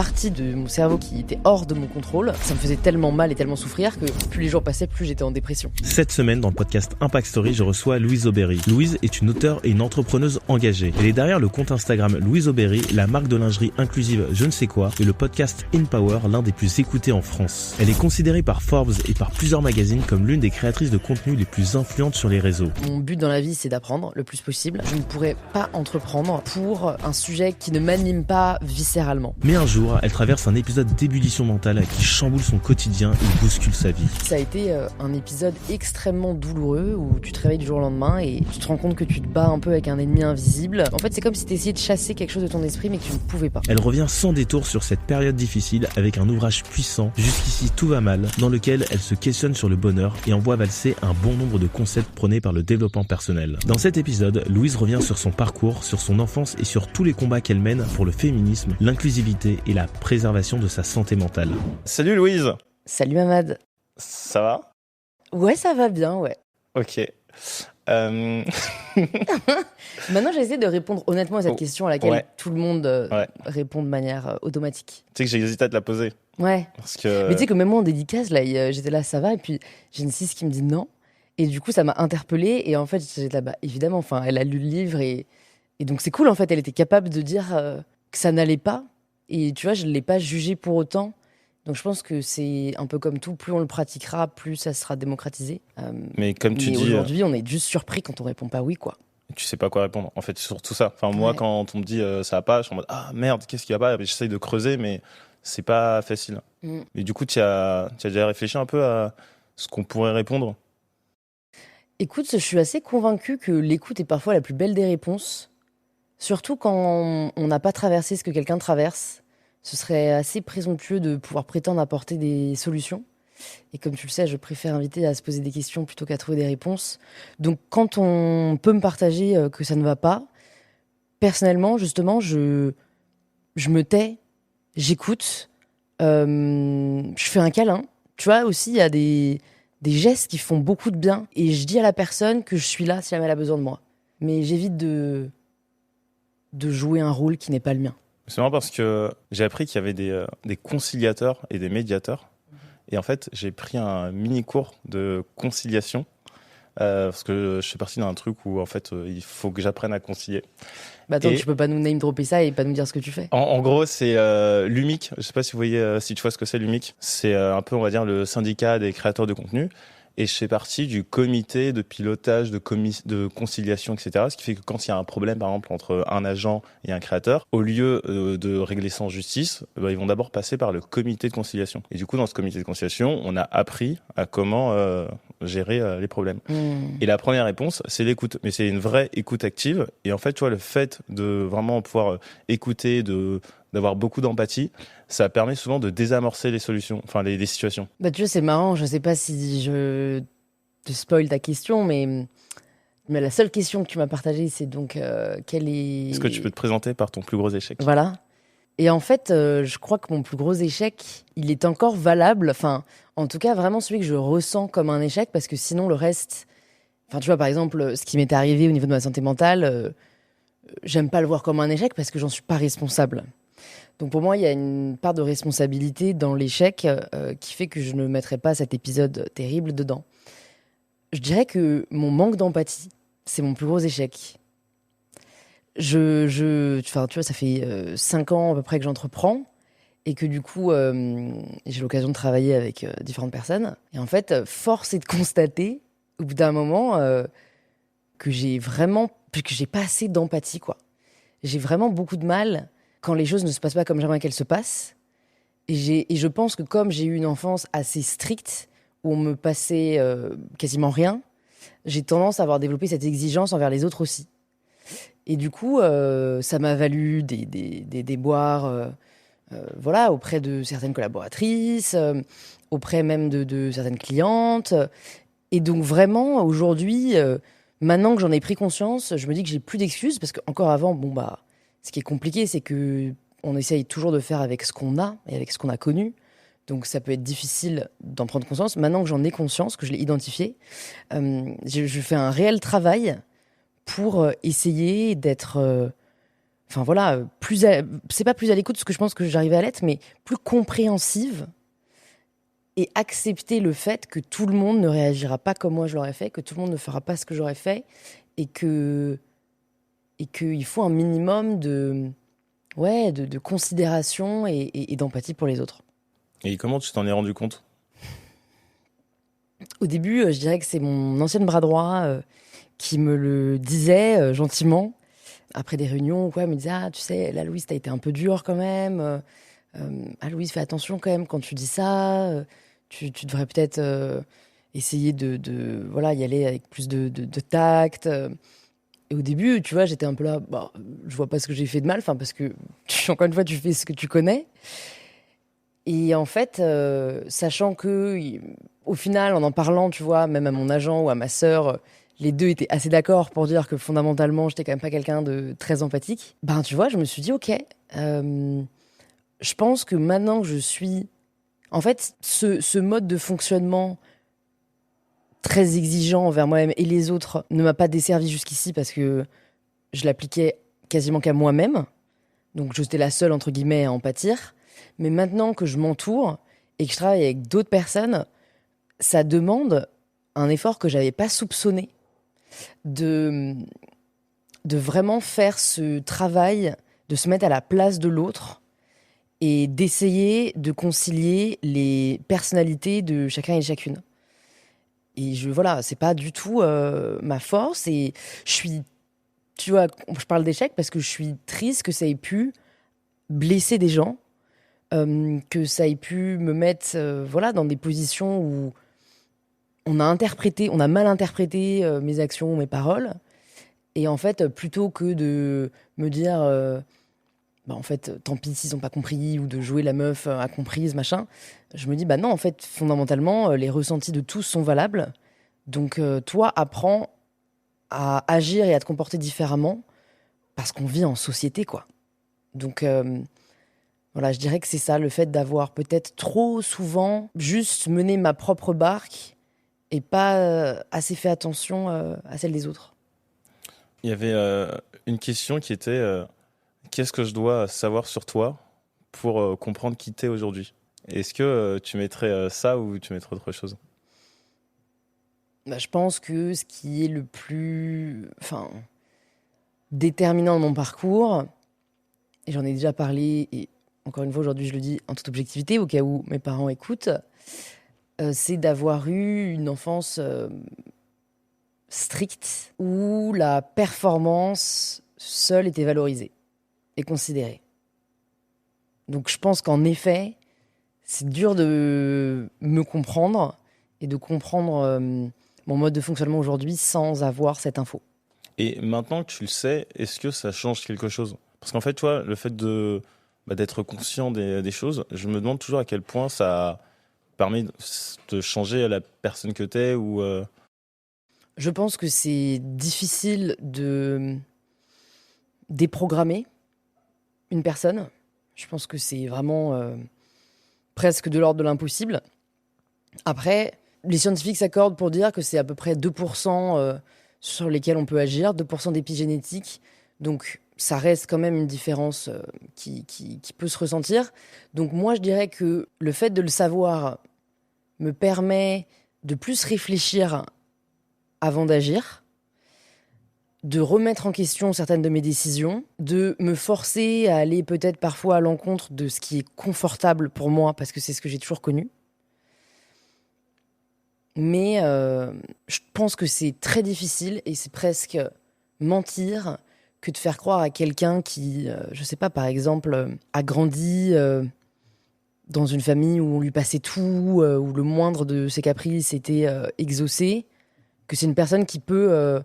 partie de mon cerveau qui était hors de mon contrôle. Ça me faisait tellement mal et tellement souffrir que plus les jours passaient, plus j'étais en dépression. Cette semaine, dans le podcast Impact Story, je reçois Louise Aubéry. Louise est une auteure et une entrepreneuse engagée. Elle est derrière le compte Instagram Louise Aubéry, la marque de lingerie inclusive Je ne sais quoi et le podcast In Power, l'un des plus écoutés en France. Elle est considérée par Forbes et par plusieurs magazines comme l'une des créatrices de contenu les plus influentes sur les réseaux. Mon but dans la vie, c'est d'apprendre le plus possible. Je ne pourrais pas entreprendre pour un sujet qui ne m'anime pas viscéralement. Mais un jour, elle traverse un épisode d'ébullition mentale qui chamboule son quotidien et bouscule sa vie. Ça a été un épisode extrêmement douloureux où tu te réveilles du jour au lendemain et tu te rends compte que tu te bats un peu avec un ennemi invisible. En fait, c'est comme si tu essayais de chasser quelque chose de ton esprit mais que tu ne pouvais pas. Elle revient sans détour sur cette période difficile avec un ouvrage puissant, Jusqu'ici tout va mal, dans lequel elle se questionne sur le bonheur et envoie valser un bon nombre de concepts prônés par le développement personnel. Dans cet épisode, Louise revient sur son parcours, sur son enfance et sur tous les combats qu'elle mène pour le féminisme, l'inclusivité et la préservation de sa santé mentale. Salut Louise. Salut Ahmad. Ça va ? Ouais, ça va bien, ouais. Ok. Maintenant, j'essaie de répondre honnêtement à cette question à laquelle tout le monde répond de manière automatique. Tu sais que j'ai hésité à te la poser. Ouais. Parce que... Mais tu sais que même moi en dédicace, là, j'étais là, ça va, et puis j'ai une cis qui me dit non. Et du coup, ça m'a interpellée, et en fait, j'étais là, bah, évidemment, enfin, elle a lu le livre, et donc c'est cool, en fait, elle était capable de dire que ça n'allait pas. Et tu vois, je ne l'ai pas jugé pour autant. Donc je pense que c'est un peu comme tout, plus on le pratiquera, plus ça sera démocratisé. Mais comme tu dis... aujourd'hui, on est juste surpris quand on répond pas oui, quoi. Tu sais pas quoi répondre. En fait, c'est surtout ça. Enfin, moi, quand on me dit ça va pas, je suis en mode ah merde, qu'est-ce qui va pas ? J'essaye de creuser, mais c'est pas facile. Mais du coup, tu as déjà réfléchi un peu à ce qu'on pourrait répondre ? Écoute, je suis assez convaincue que l'écoute est parfois la plus belle des réponses. Surtout quand on n'a pas traversé ce que quelqu'un traverse. Ce serait assez présomptueux de pouvoir prétendre apporter des solutions. Et comme tu le sais, je préfère inviter à se poser des questions plutôt qu'à trouver des réponses. Donc quand on peut me partager que ça ne va pas, personnellement, justement, je me tais, j'écoute, je fais un câlin. Tu vois, aussi, il y a des gestes qui font beaucoup de bien. Et je dis à la personne que je suis là si jamais elle a besoin de moi. Mais j'évite de jouer un rôle qui n'est pas le mien. C'est marrant parce que j'ai appris qu'il y avait des conciliateurs et des médiateurs. Et en fait, j'ai pris un mini-cours de conciliation parce que je suis parti d'un truc où en fait, il faut que j'apprenne à concilier. Bah attends, tu peux pas nous name-dropper ça et pas nous dire ce que tu fais. En gros, c'est l'UMIC. Je sais pas si vous voyez, si tu vois ce que c'est l'UMIC. C'est un peu, on va dire, le syndicat des créateurs de contenu. Et je fais partie du comité de pilotage, de conciliation, etc. Ce qui fait que quand il y a un problème, par exemple, entre un agent et un créateur, au lieu de régler ça en justice, ils vont d'abord passer par le comité de conciliation. Et du coup, dans ce comité de conciliation, on a appris à comment gérer les problèmes. Et la première réponse, c'est l'écoute. Mais c'est une vraie écoute active. Et en fait, tu vois, le fait de vraiment pouvoir écouter, d'avoir beaucoup d'empathie, ça permet souvent de désamorcer les solutions, enfin les situations. Bah tu vois, c'est marrant, je sais pas si je te spoil ta question, mais la seule question que tu m'as partagée, c'est donc quel est... Est-ce que tu peux te présenter par ton plus gros échec ? Voilà. Et en fait, je crois que mon plus gros échec, il est encore valable, enfin, en tout cas, vraiment celui que je ressens comme un échec, parce que sinon, le reste... Enfin, tu vois, par exemple, ce qui m'était arrivé au niveau de ma santé mentale, j'aime pas le voir comme un échec parce que j'en suis pas responsable. Donc pour moi, il y a une part de responsabilité dans l'échec qui fait que je ne mettrai pas cet épisode terrible dedans. Je dirais que mon manque d'empathie, c'est mon plus gros échec. Enfin, tu vois, ça fait 5 ans à peu près que j'entreprends et que du coup, j'ai l'occasion de travailler avec différentes personnes. Et en fait, force est de constater, au bout d'un moment, que j'ai pas assez d'empathie, quoi. J'ai vraiment beaucoup de mal quand les choses ne se passent pas comme j'aimerais qu'elles se passent. Et je pense que comme j'ai eu une enfance assez stricte, où on me passait quasiment rien, j'ai tendance à avoir développé cette exigence envers les autres aussi. Et du coup, ça m'a valu des déboires voilà, auprès de certaines collaboratrices, auprès même de certaines clientes. Et donc vraiment, aujourd'hui, maintenant que j'en ai pris conscience, je me dis que j'ai plus d'excuses, parce qu'encore avant, ce qui est compliqué, c'est que on essaye toujours de faire avec ce qu'on a et avec ce qu'on a connu. Donc ça peut être difficile d'en prendre conscience. Maintenant que j'en ai conscience, que je l'ai identifié, je fais un réel travail pour essayer d'être enfin voilà, c'est pas plus à l'écoute, parce que je pense que j'arrivais à l'être, mais plus compréhensive et accepter le fait que tout le monde ne réagira pas comme moi je l'aurais fait, que tout le monde ne fera pas ce que j'aurais fait, et qu'il faut un minimum de considération et d'empathie pour les autres. Et comment tu t'en es rendu compte? Au début, je dirais que c'est mon ancien bras droit qui me le disait gentiment. Après des réunions, quoi, il me disait « Ah, tu sais, là, Louise, t'as été un peu dure quand même. Ah, Louise, fais attention quand même quand tu dis ça. Tu devrais peut-être essayer voilà, y aller avec plus de tact. » Et au début, tu vois, j'étais un peu là, bah, je vois pas ce que j'ai fait de mal, parce que, encore une fois, tu fais ce que tu connais. Et en fait, sachant que, au final, en parlant, tu vois, même à mon agent ou à ma sœur, les deux étaient assez d'accord pour dire que fondamentalement, j'étais quand même pas quelqu'un de très empathique. Ben, tu vois, je me suis dit, ok, je pense que maintenant que je suis... En fait, ce mode de fonctionnement très exigeant envers moi-même et les autres ne m'a pas desservi jusqu'ici parce que je l'appliquais quasiment qu'à moi-même. Donc, j'étais la seule, entre guillemets, à en pâtir. Mais maintenant que je m'entoure et que je travaille avec d'autres personnes, ça demande un effort que j'avais pas soupçonné de vraiment faire ce travail, de se mettre à la place de l'autre et d'essayer de concilier les personnalités de chacun et chacune. Et voilà, c'est pas du tout ma force. Et je suis, tu vois, je parle d'échec parce que je suis triste que ça ait pu blesser des gens, que ça ait pu me mettre voilà, dans des positions où on a mal interprété mes actions, mes paroles. Et en fait, plutôt que de me dire, bah en fait, tant pis s'ils n'ont pas compris, ou de jouer la meuf à comprise, machin, je me dis, bah non, en fait, fondamentalement, les ressentis de tous sont valables. Donc, toi, apprends à agir et à te comporter différemment, parce qu'on vit en société, quoi. Donc, voilà, je dirais que c'est ça, le fait d'avoir peut-être trop souvent juste mené ma propre barque et pas assez fait attention à celle des autres. Il y avait une question qui était qu'est-ce que je dois savoir sur toi pour comprendre qui t'es aujourd'hui? Est-ce que tu mettrais ça ou tu mettrais autre chose? Bah, je pense que ce qui est le plus déterminant de mon parcours, et j'en ai déjà parlé, et encore une fois aujourd'hui je le dis en toute objectivité au cas où mes parents écoutent, c'est d'avoir eu une enfance stricte où la performance seule était valorisée et considérée. Donc je pense qu'en effet, c'est dur de me comprendre et de comprendre mon mode de fonctionnement aujourd'hui sans avoir cette info. Et maintenant que tu le sais, est-ce que ça change quelque chose? Parce qu'en fait, toi, le fait d'être conscient des choses, je me demande toujours à quel point ça permet de changer la personne que t'es ou... Je pense que c'est difficile de déprogrammer une personne. Je pense que c'est vraiment presque de l'ordre de l'impossible. Après, les scientifiques s'accordent pour dire que c'est à peu près 2% sur lesquels on peut agir, 2% d'épigénétique. Donc, ça reste quand même une différence qui peut se ressentir. Donc, moi, je dirais que le fait de le savoir me permet de plus réfléchir avant d'agir, de remettre en question certaines de mes décisions, de me forcer à aller peut-être parfois à l'encontre de ce qui est confortable pour moi, parce que c'est ce que j'ai toujours connu. Mais je pense que c'est très difficile et c'est presque mentir que de faire croire à quelqu'un qui, je sais pas, par exemple, a grandi dans une famille où on lui passait tout, où le moindre de ses caprices était exaucé, que c'est une personne qui peut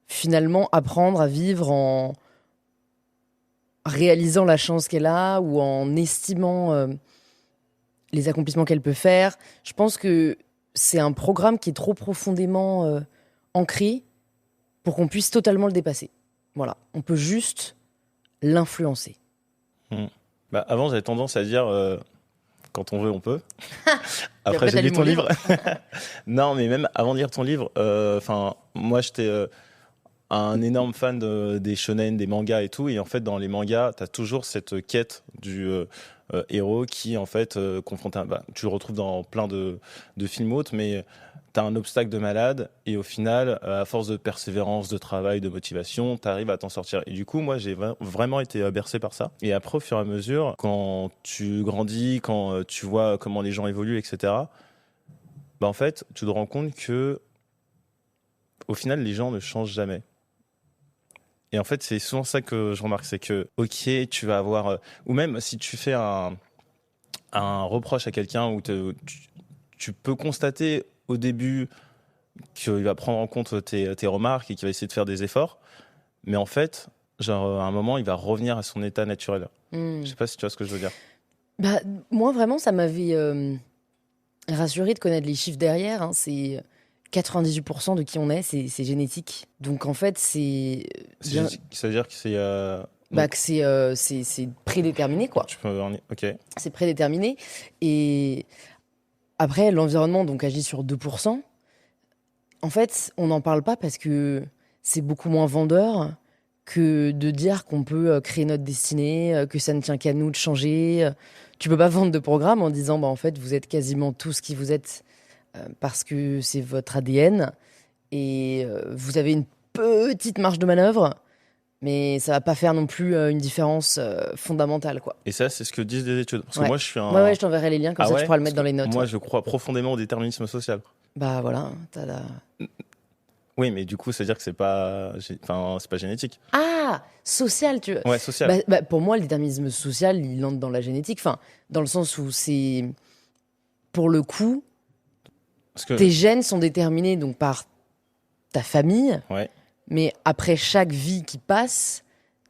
finalement apprendre à vivre en réalisant la chance qu'elle a ou en estimant les accomplissements qu'elle peut faire. Je pense que c'est un programme qui est trop profondément ancré pour qu'on puisse totalement le dépasser. Voilà, on peut juste l'influencer. Bah, avant, j'avais tendance à dire quand on veut, on peut. Après, j'ai lu ton livre. Non, mais même avant de lire ton livre, moi, j'étais un énorme fan des shonen, des mangas et tout. Et en fait, dans les mangas, t'as toujours cette quête du héros qui, en fait, confronté à... tu le retrouves dans plein de films autres, mais t'as un obstacle de malade. Et au final, à force de persévérance, de travail, de motivation, t'arrives à t'en sortir. Et du coup, moi, j'ai vraiment été bercé par ça. Et après, au fur et à mesure, quand tu grandis, quand tu vois comment les gens évoluent, etc., en fait, tu te rends compte que au final, les gens ne changent jamais. Et en fait, c'est souvent ça que je remarque, c'est que, ok, tu vas avoir... ou même si tu fais un reproche à quelqu'un où tu peux constater au début qu'il va prendre en compte tes remarques et qu'il va essayer de faire des efforts, mais en fait, genre, à un moment, il va revenir à son état naturel. Je sais pas si tu vois ce que je veux dire. Bah, moi, vraiment, ça m'avait rassuré de connaître les chiffres derrière. Hein. C'est 98% de qui on est, c'est génétique. Donc, en fait, c'est... Ça veut dire que c'est... que c'est prédéterminé, quoi. Tu peux ok. C'est prédéterminé. Et après, l'environnement donc agit sur 2%. En fait, on n'en parle pas parce que c'est beaucoup moins vendeur que de dire qu'on peut créer notre destinée, que ça ne tient qu'à nous de changer. Tu peux pas vendre de programme en disant en fait, vous êtes quasiment tout ce qui vous êtes parce que c'est votre ADN et vous avez une petite marge de manœuvre, mais ça va pas faire non plus une différence fondamentale, quoi. Et ça, c'est ce que disent les études. Parce que moi, je suis un... Ouais, je t'enverrai les liens, comme ça tu pourras le mettre dans les notes. Moi, je crois profondément au déterminisme social. Bah voilà, Oui, mais du coup, ça veut dire que c'est pas génétique. Ah, social, tu veux. Ouais, social. Pour moi, le déterminisme social, il entre dans la génétique. Enfin, dans le sens où c'est... Pour le coup, tes gènes sont déterminés donc, par ta famille. Ouais. Mais après chaque vie qui passe,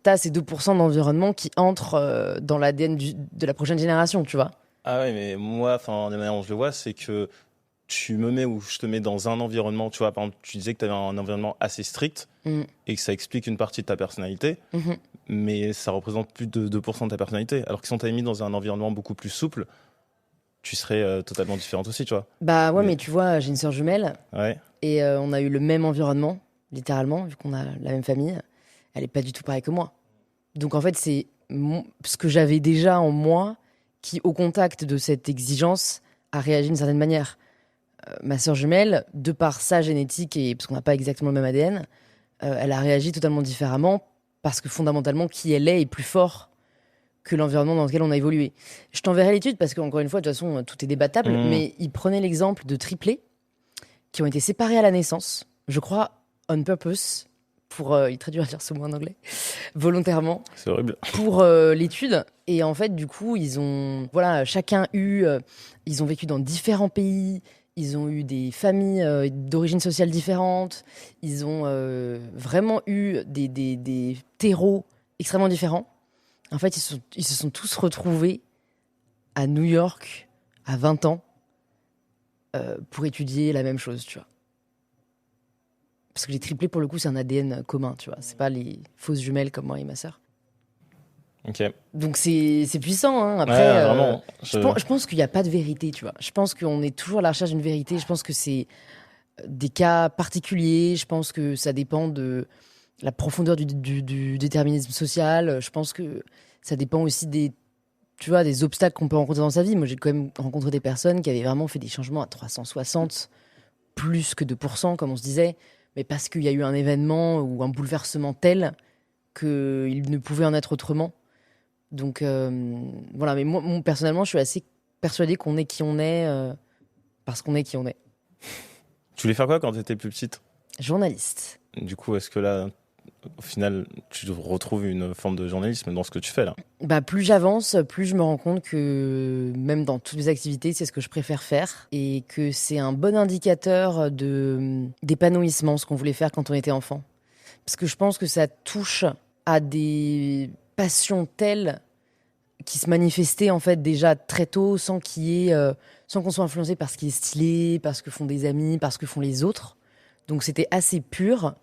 t'as ces 2% d'environnement qui entrent dans l'ADN de la prochaine génération, tu vois. Ah ouais, mais moi, la manière dont je le vois, c'est que tu me mets ou je te mets dans un environnement, tu vois, par exemple, tu disais que tu avais un environnement assez strict et que ça explique une partie de ta personnalité, mais ça représente plus de 2% de ta personnalité. Alors que si on t'avait mis dans un environnement beaucoup plus souple, tu serais totalement différente aussi, tu vois. Bah ouais, mais tu vois, j'ai une sœur jumelle et on a eu le même environnement, littéralement, vu qu'on a la même famille. Elle est pas du tout pareille que moi. Donc en fait, c'est ce que j'avais déjà en moi qui, au contact de cette exigence, a réagi d'une certaine manière. Ma sœur jumelle, de par sa génétique et parce qu'on n'a pas exactement le même ADN, elle a réagi totalement différemment parce que fondamentalement, qui elle est plus fort que l'environnement dans lequel on a évolué. Je t'enverrai l'étude parce qu'encore une fois, de toute façon, tout est débattable, mais il prenait l'exemple de triplés qui ont été séparés à la naissance, je crois, on purpose, il est très dur à dire ce mot en anglais, volontairement. C'est horrible. Pour l'étude. Et en fait, du coup, ils ont, chacun ils ont vécu dans différents pays. Ils ont eu des familles d'origines sociales différentes. Ils ont vraiment eu des terreaux extrêmement différents. En fait, ils se sont tous retrouvés à New York à 20 ans pour étudier la même chose, tu vois. Parce que les triplés, pour le coup, c'est un ADN commun, tu vois. C'est pas les fausses jumelles comme moi et ma sœur. Ok. Donc c'est puissant, hein. Après, vraiment. Je pense qu'il n'y a pas de vérité, tu vois. Je pense qu'on est toujours à la recherche d'une vérité. Je pense que c'est des cas particuliers. Je pense que ça dépend de la profondeur du déterminisme social. Je pense que ça dépend aussi des obstacles qu'on peut rencontrer dans sa vie. Moi, j'ai quand même rencontré des personnes qui avaient vraiment fait des changements à 360, plus que 2%, comme on se disait, mais parce qu'il y a eu un événement ou un bouleversement tel qu'il ne pouvait en être autrement. Donc voilà, mais moi personnellement, je suis assez persuadée qu'on est qui on est parce qu'on est qui on est. Tu voulais faire quoi quand tu étais plus petite ? Journaliste. Du coup, est-ce que là, au final, tu retrouves une forme de journalisme dans ce que tu fais là ? Bah, plus j'avance, plus je me rends compte que même dans toutes mes activités, c'est ce que je préfère faire et que c'est un bon indicateur d'épanouissement, ce qu'on voulait faire quand on était enfant. Parce que je pense que ça touche à des passions telles qui se manifestaient en fait déjà très tôt sans qu'on soit influencé par ce qui est stylé, par ce que font des amis, par ce que font les autres. Donc c'était assez pur.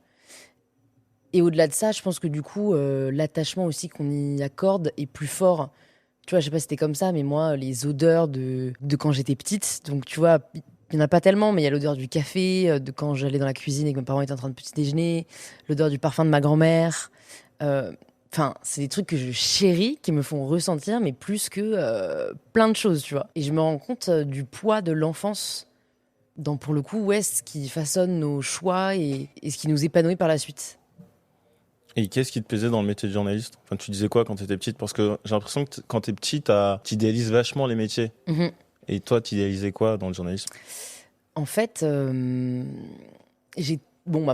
Et au-delà de ça, je pense que du coup, l'attachement aussi qu'on y accorde est plus fort. Tu vois, je sais pas si c'était comme ça, mais moi, les odeurs de quand j'étais petite, donc tu vois, Il n'y en a pas tellement, mais il y a l'odeur du café, de quand j'allais dans la cuisine et que mes parents étaient en train de petit déjeuner, l'odeur du parfum de ma grand-mère. Enfin, c'est des trucs que je chéris, qui me font ressentir, mais plus que plein de choses, tu vois. Et je me rends compte du poids de l'enfance dans, pour le coup, ce qui façonne nos choix et ce qui nous épanouit par la suite. Et qu'est-ce qui te plaisait dans le métier de journaliste? Enfin, tu disais quoi quand tu étais petite? Parce que j'ai l'impression que quand tu es petite, tu idéalises vachement les métiers. Mm-hmm. Et toi, tu idéalisais quoi dans le journalisme? En fait, ma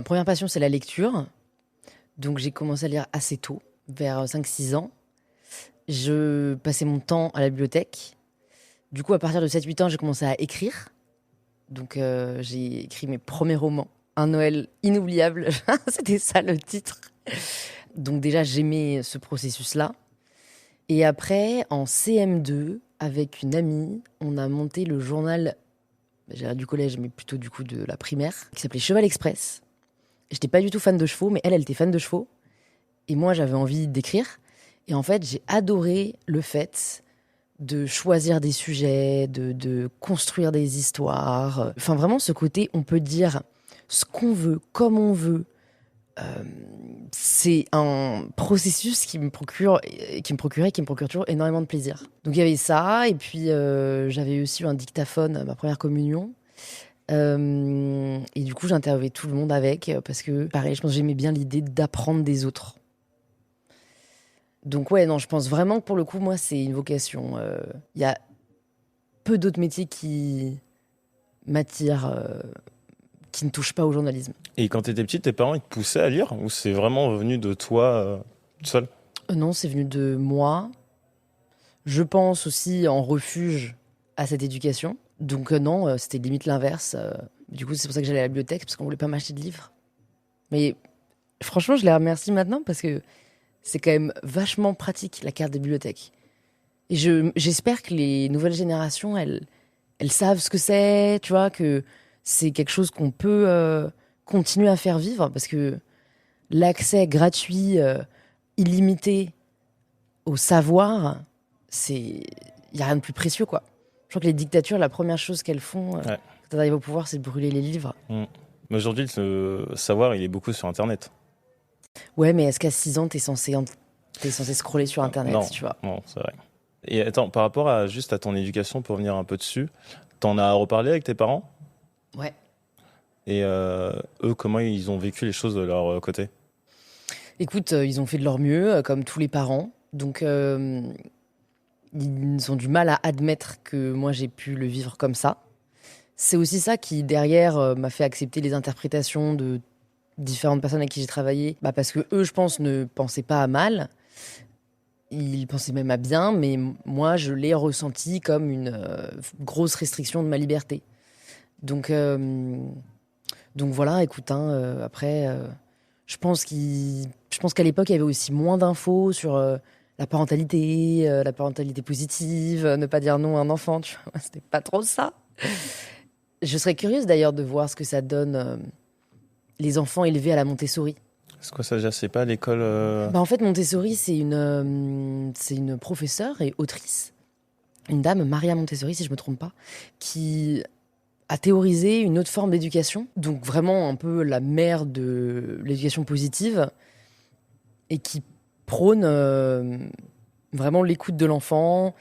première passion, c'est la lecture. Donc, j'ai commencé à lire assez tôt, vers 5-6 ans. Je passais mon temps à la bibliothèque. Du coup, à partir de 7-8 ans, j'ai commencé à écrire. Donc, j'ai écrit mes premiers romans. Un Noël inoubliable. C'était ça le titre. Donc, déjà, j'aimais ce processus-là. Et après, en CM2, avec une amie, on a monté le journal du collège, mais plutôt du coup de la primaire, qui s'appelait Cheval Express. J'étais pas du tout fan de chevaux, mais elle était fan de chevaux. Et moi, j'avais envie d'écrire. Et en fait, j'ai adoré le fait de choisir des sujets, de construire des histoires. Enfin, vraiment, ce côté, on peut dire ce qu'on veut, comme on veut. C'est un processus qui me procure toujours énormément de plaisir. Donc il y avait ça, et puis j'avais aussi eu un dictaphone à ma première communion. Et du coup, j'interviewais tout le monde avec, parce que, pareil, je pense que j'aimais bien l'idée d'apprendre des autres. Donc je pense vraiment que pour le coup, moi, c'est une vocation. Il y a peu d'autres métiers qui m'attirent, qui ne touchent pas au journalisme. Et quand tu étais petite, tes parents, ils te poussaient à lire? Ou c'est vraiment venu de toi, seule? Non, c'est venu de moi. Je pense aussi en refuge à cette éducation. Donc non, c'était limite l'inverse. Du coup, c'est pour ça que j'allais à la bibliothèque, parce qu'on voulait pas m'acheter de livres. Mais franchement, je les remercie maintenant, parce que c'est quand même vachement pratique, la carte des bibliothèques. Et j'espère que les nouvelles générations, elles savent ce que c'est, tu vois, que c'est quelque chose qu'on peut continuer à faire vivre, parce que l'accès gratuit, illimité au savoir, il n'y a rien de plus précieux, quoi. Je crois que les dictatures, la première chose qu'elles font quand elles arrivent au pouvoir, c'est de brûler les livres. Mais aujourd'hui, le savoir, il est beaucoup sur Internet. Ouais, mais est-ce qu'à 6 ans, t'es censé scroller sur Internet, non, tu vois? Non, c'est vrai. Et attends, par rapport à ton éducation, pour revenir un peu dessus, t'en as reparlé avec tes parents? Ouais. Et eux, comment ils ont vécu les choses de leur côté? Écoute, ils ont fait de leur mieux, comme tous les parents. Donc, ils ont du mal à admettre que moi, j'ai pu le vivre comme ça. C'est aussi ça qui, derrière, m'a fait accepter les interprétations de différentes personnes avec qui j'ai travaillé. Parce que eux, je pense, ne pensaient pas à mal. Ils pensaient même à bien, mais moi, je l'ai ressenti comme une grosse restriction de ma liberté. Donc voilà, écoute, après, je pense qu'à l'époque, il y avait aussi moins d'infos sur la parentalité positive, ne pas dire non à un enfant, tu vois, c'était pas trop ça. Je serais curieuse d'ailleurs de voir ce que ça donne les enfants élevés à la Montessori. C'est quoi ça déjà? C'est pas l'école En fait, Montessori, c'est une professeure et autrice, une dame, Maria Montessori, si je me trompe pas, qui a théorisé une autre forme d'éducation, donc vraiment un peu la mère de l'éducation positive, et qui prône vraiment l'écoute de l'enfant,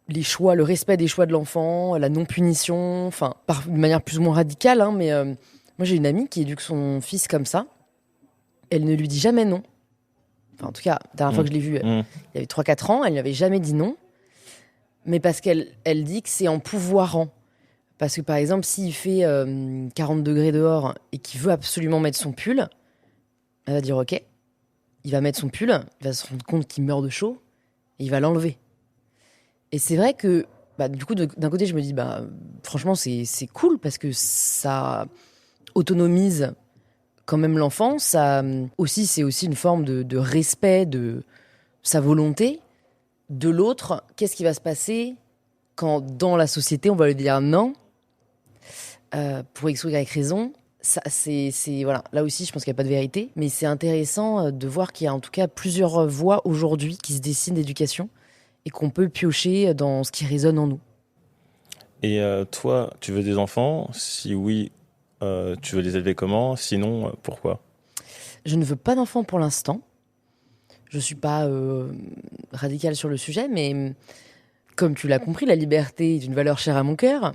les choix, le respect des choix de l'enfant, la non-punition, enfin, de manière plus ou moins radicale, mais moi j'ai une amie qui éduque son fils comme ça. Elle ne lui dit jamais non. Enfin, en tout cas, la dernière fois que je l'ai vue, il y avait 3-4 ans, elle ne lui avait jamais dit non. Mais parce qu'elle dit que c'est en pouvoirant. Parce que par exemple, s'il fait 40 degrés dehors et qu'il veut absolument mettre son pull, elle va dire ok. Il va mettre son pull, il va se rendre compte qu'il meurt de chaud et il va l'enlever. Et c'est vrai que, du coup, d'un côté, je me dis, franchement, c'est cool parce que ça autonomise quand même l'enfant. Ça, aussi, c'est aussi une forme de respect de sa volonté. De l'autre, qu'est-ce qui va se passer quand, dans la société, on va lui dire non pour X ou Y raison? Ça, voilà. Là aussi, je pense qu'il n'y a pas de vérité. Mais c'est intéressant de voir qu'il y a en tout cas plusieurs voies aujourd'hui qui se dessinent d'éducation et qu'on peut piocher dans ce qui résonne en nous. Et toi, tu veux des enfants? Si oui, tu veux les élever comment? Sinon, pourquoi? Je ne veux pas d'enfant pour l'instant. Je suis pas radicale sur le sujet, mais comme tu l'as compris, la liberté est une valeur chère à mon cœur.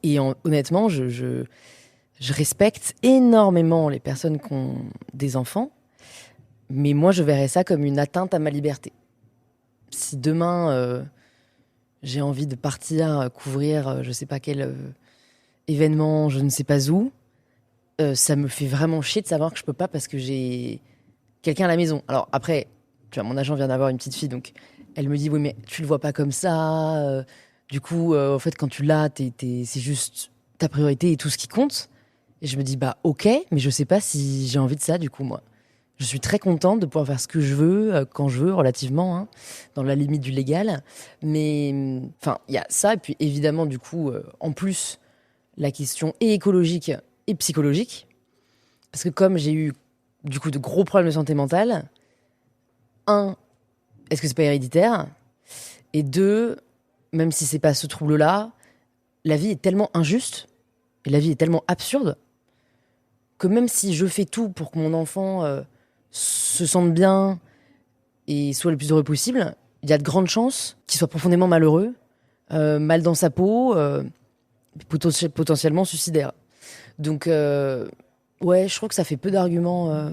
Et honnêtement, je respecte énormément les personnes qui ont des enfants, mais moi, je verrais ça comme une atteinte à ma liberté. Si demain, j'ai envie de partir couvrir, je sais pas quel événement, je ne sais pas où, ça me fait vraiment chier de savoir que je peux pas parce que j'ai quelqu'un à la maison. Alors après, tu vois, mon agent vient d'avoir une petite fille, donc elle me dit oui, mais tu le vois pas comme ça. Du coup, en fait, quand tu l'as, c'est juste ta priorité et tout ce qui compte. Et je me dis bah ok, mais je sais pas si j'ai envie de ça du coup moi. Je suis très contente de pouvoir faire ce que je veux, quand je veux, relativement, hein, dans la limite du légal. Mais enfin, il y a ça, et puis évidemment, du coup, en plus, la question est écologique et psychologique. Parce que comme j'ai eu, du coup, de gros problèmes de santé mentale, un, est-ce que c'est pas héréditaire? Et deux, même si c'est pas ce trouble-là, la vie est tellement injuste, et la vie est tellement absurde, que même si je fais tout pour que mon enfant se sente bien et soit le plus heureux possible, il y a de grandes chances qu'il soit profondément malheureux, mal dans sa peau, potentiellement suicidaire. Donc, ouais, je crois que ça fait peu d'arguments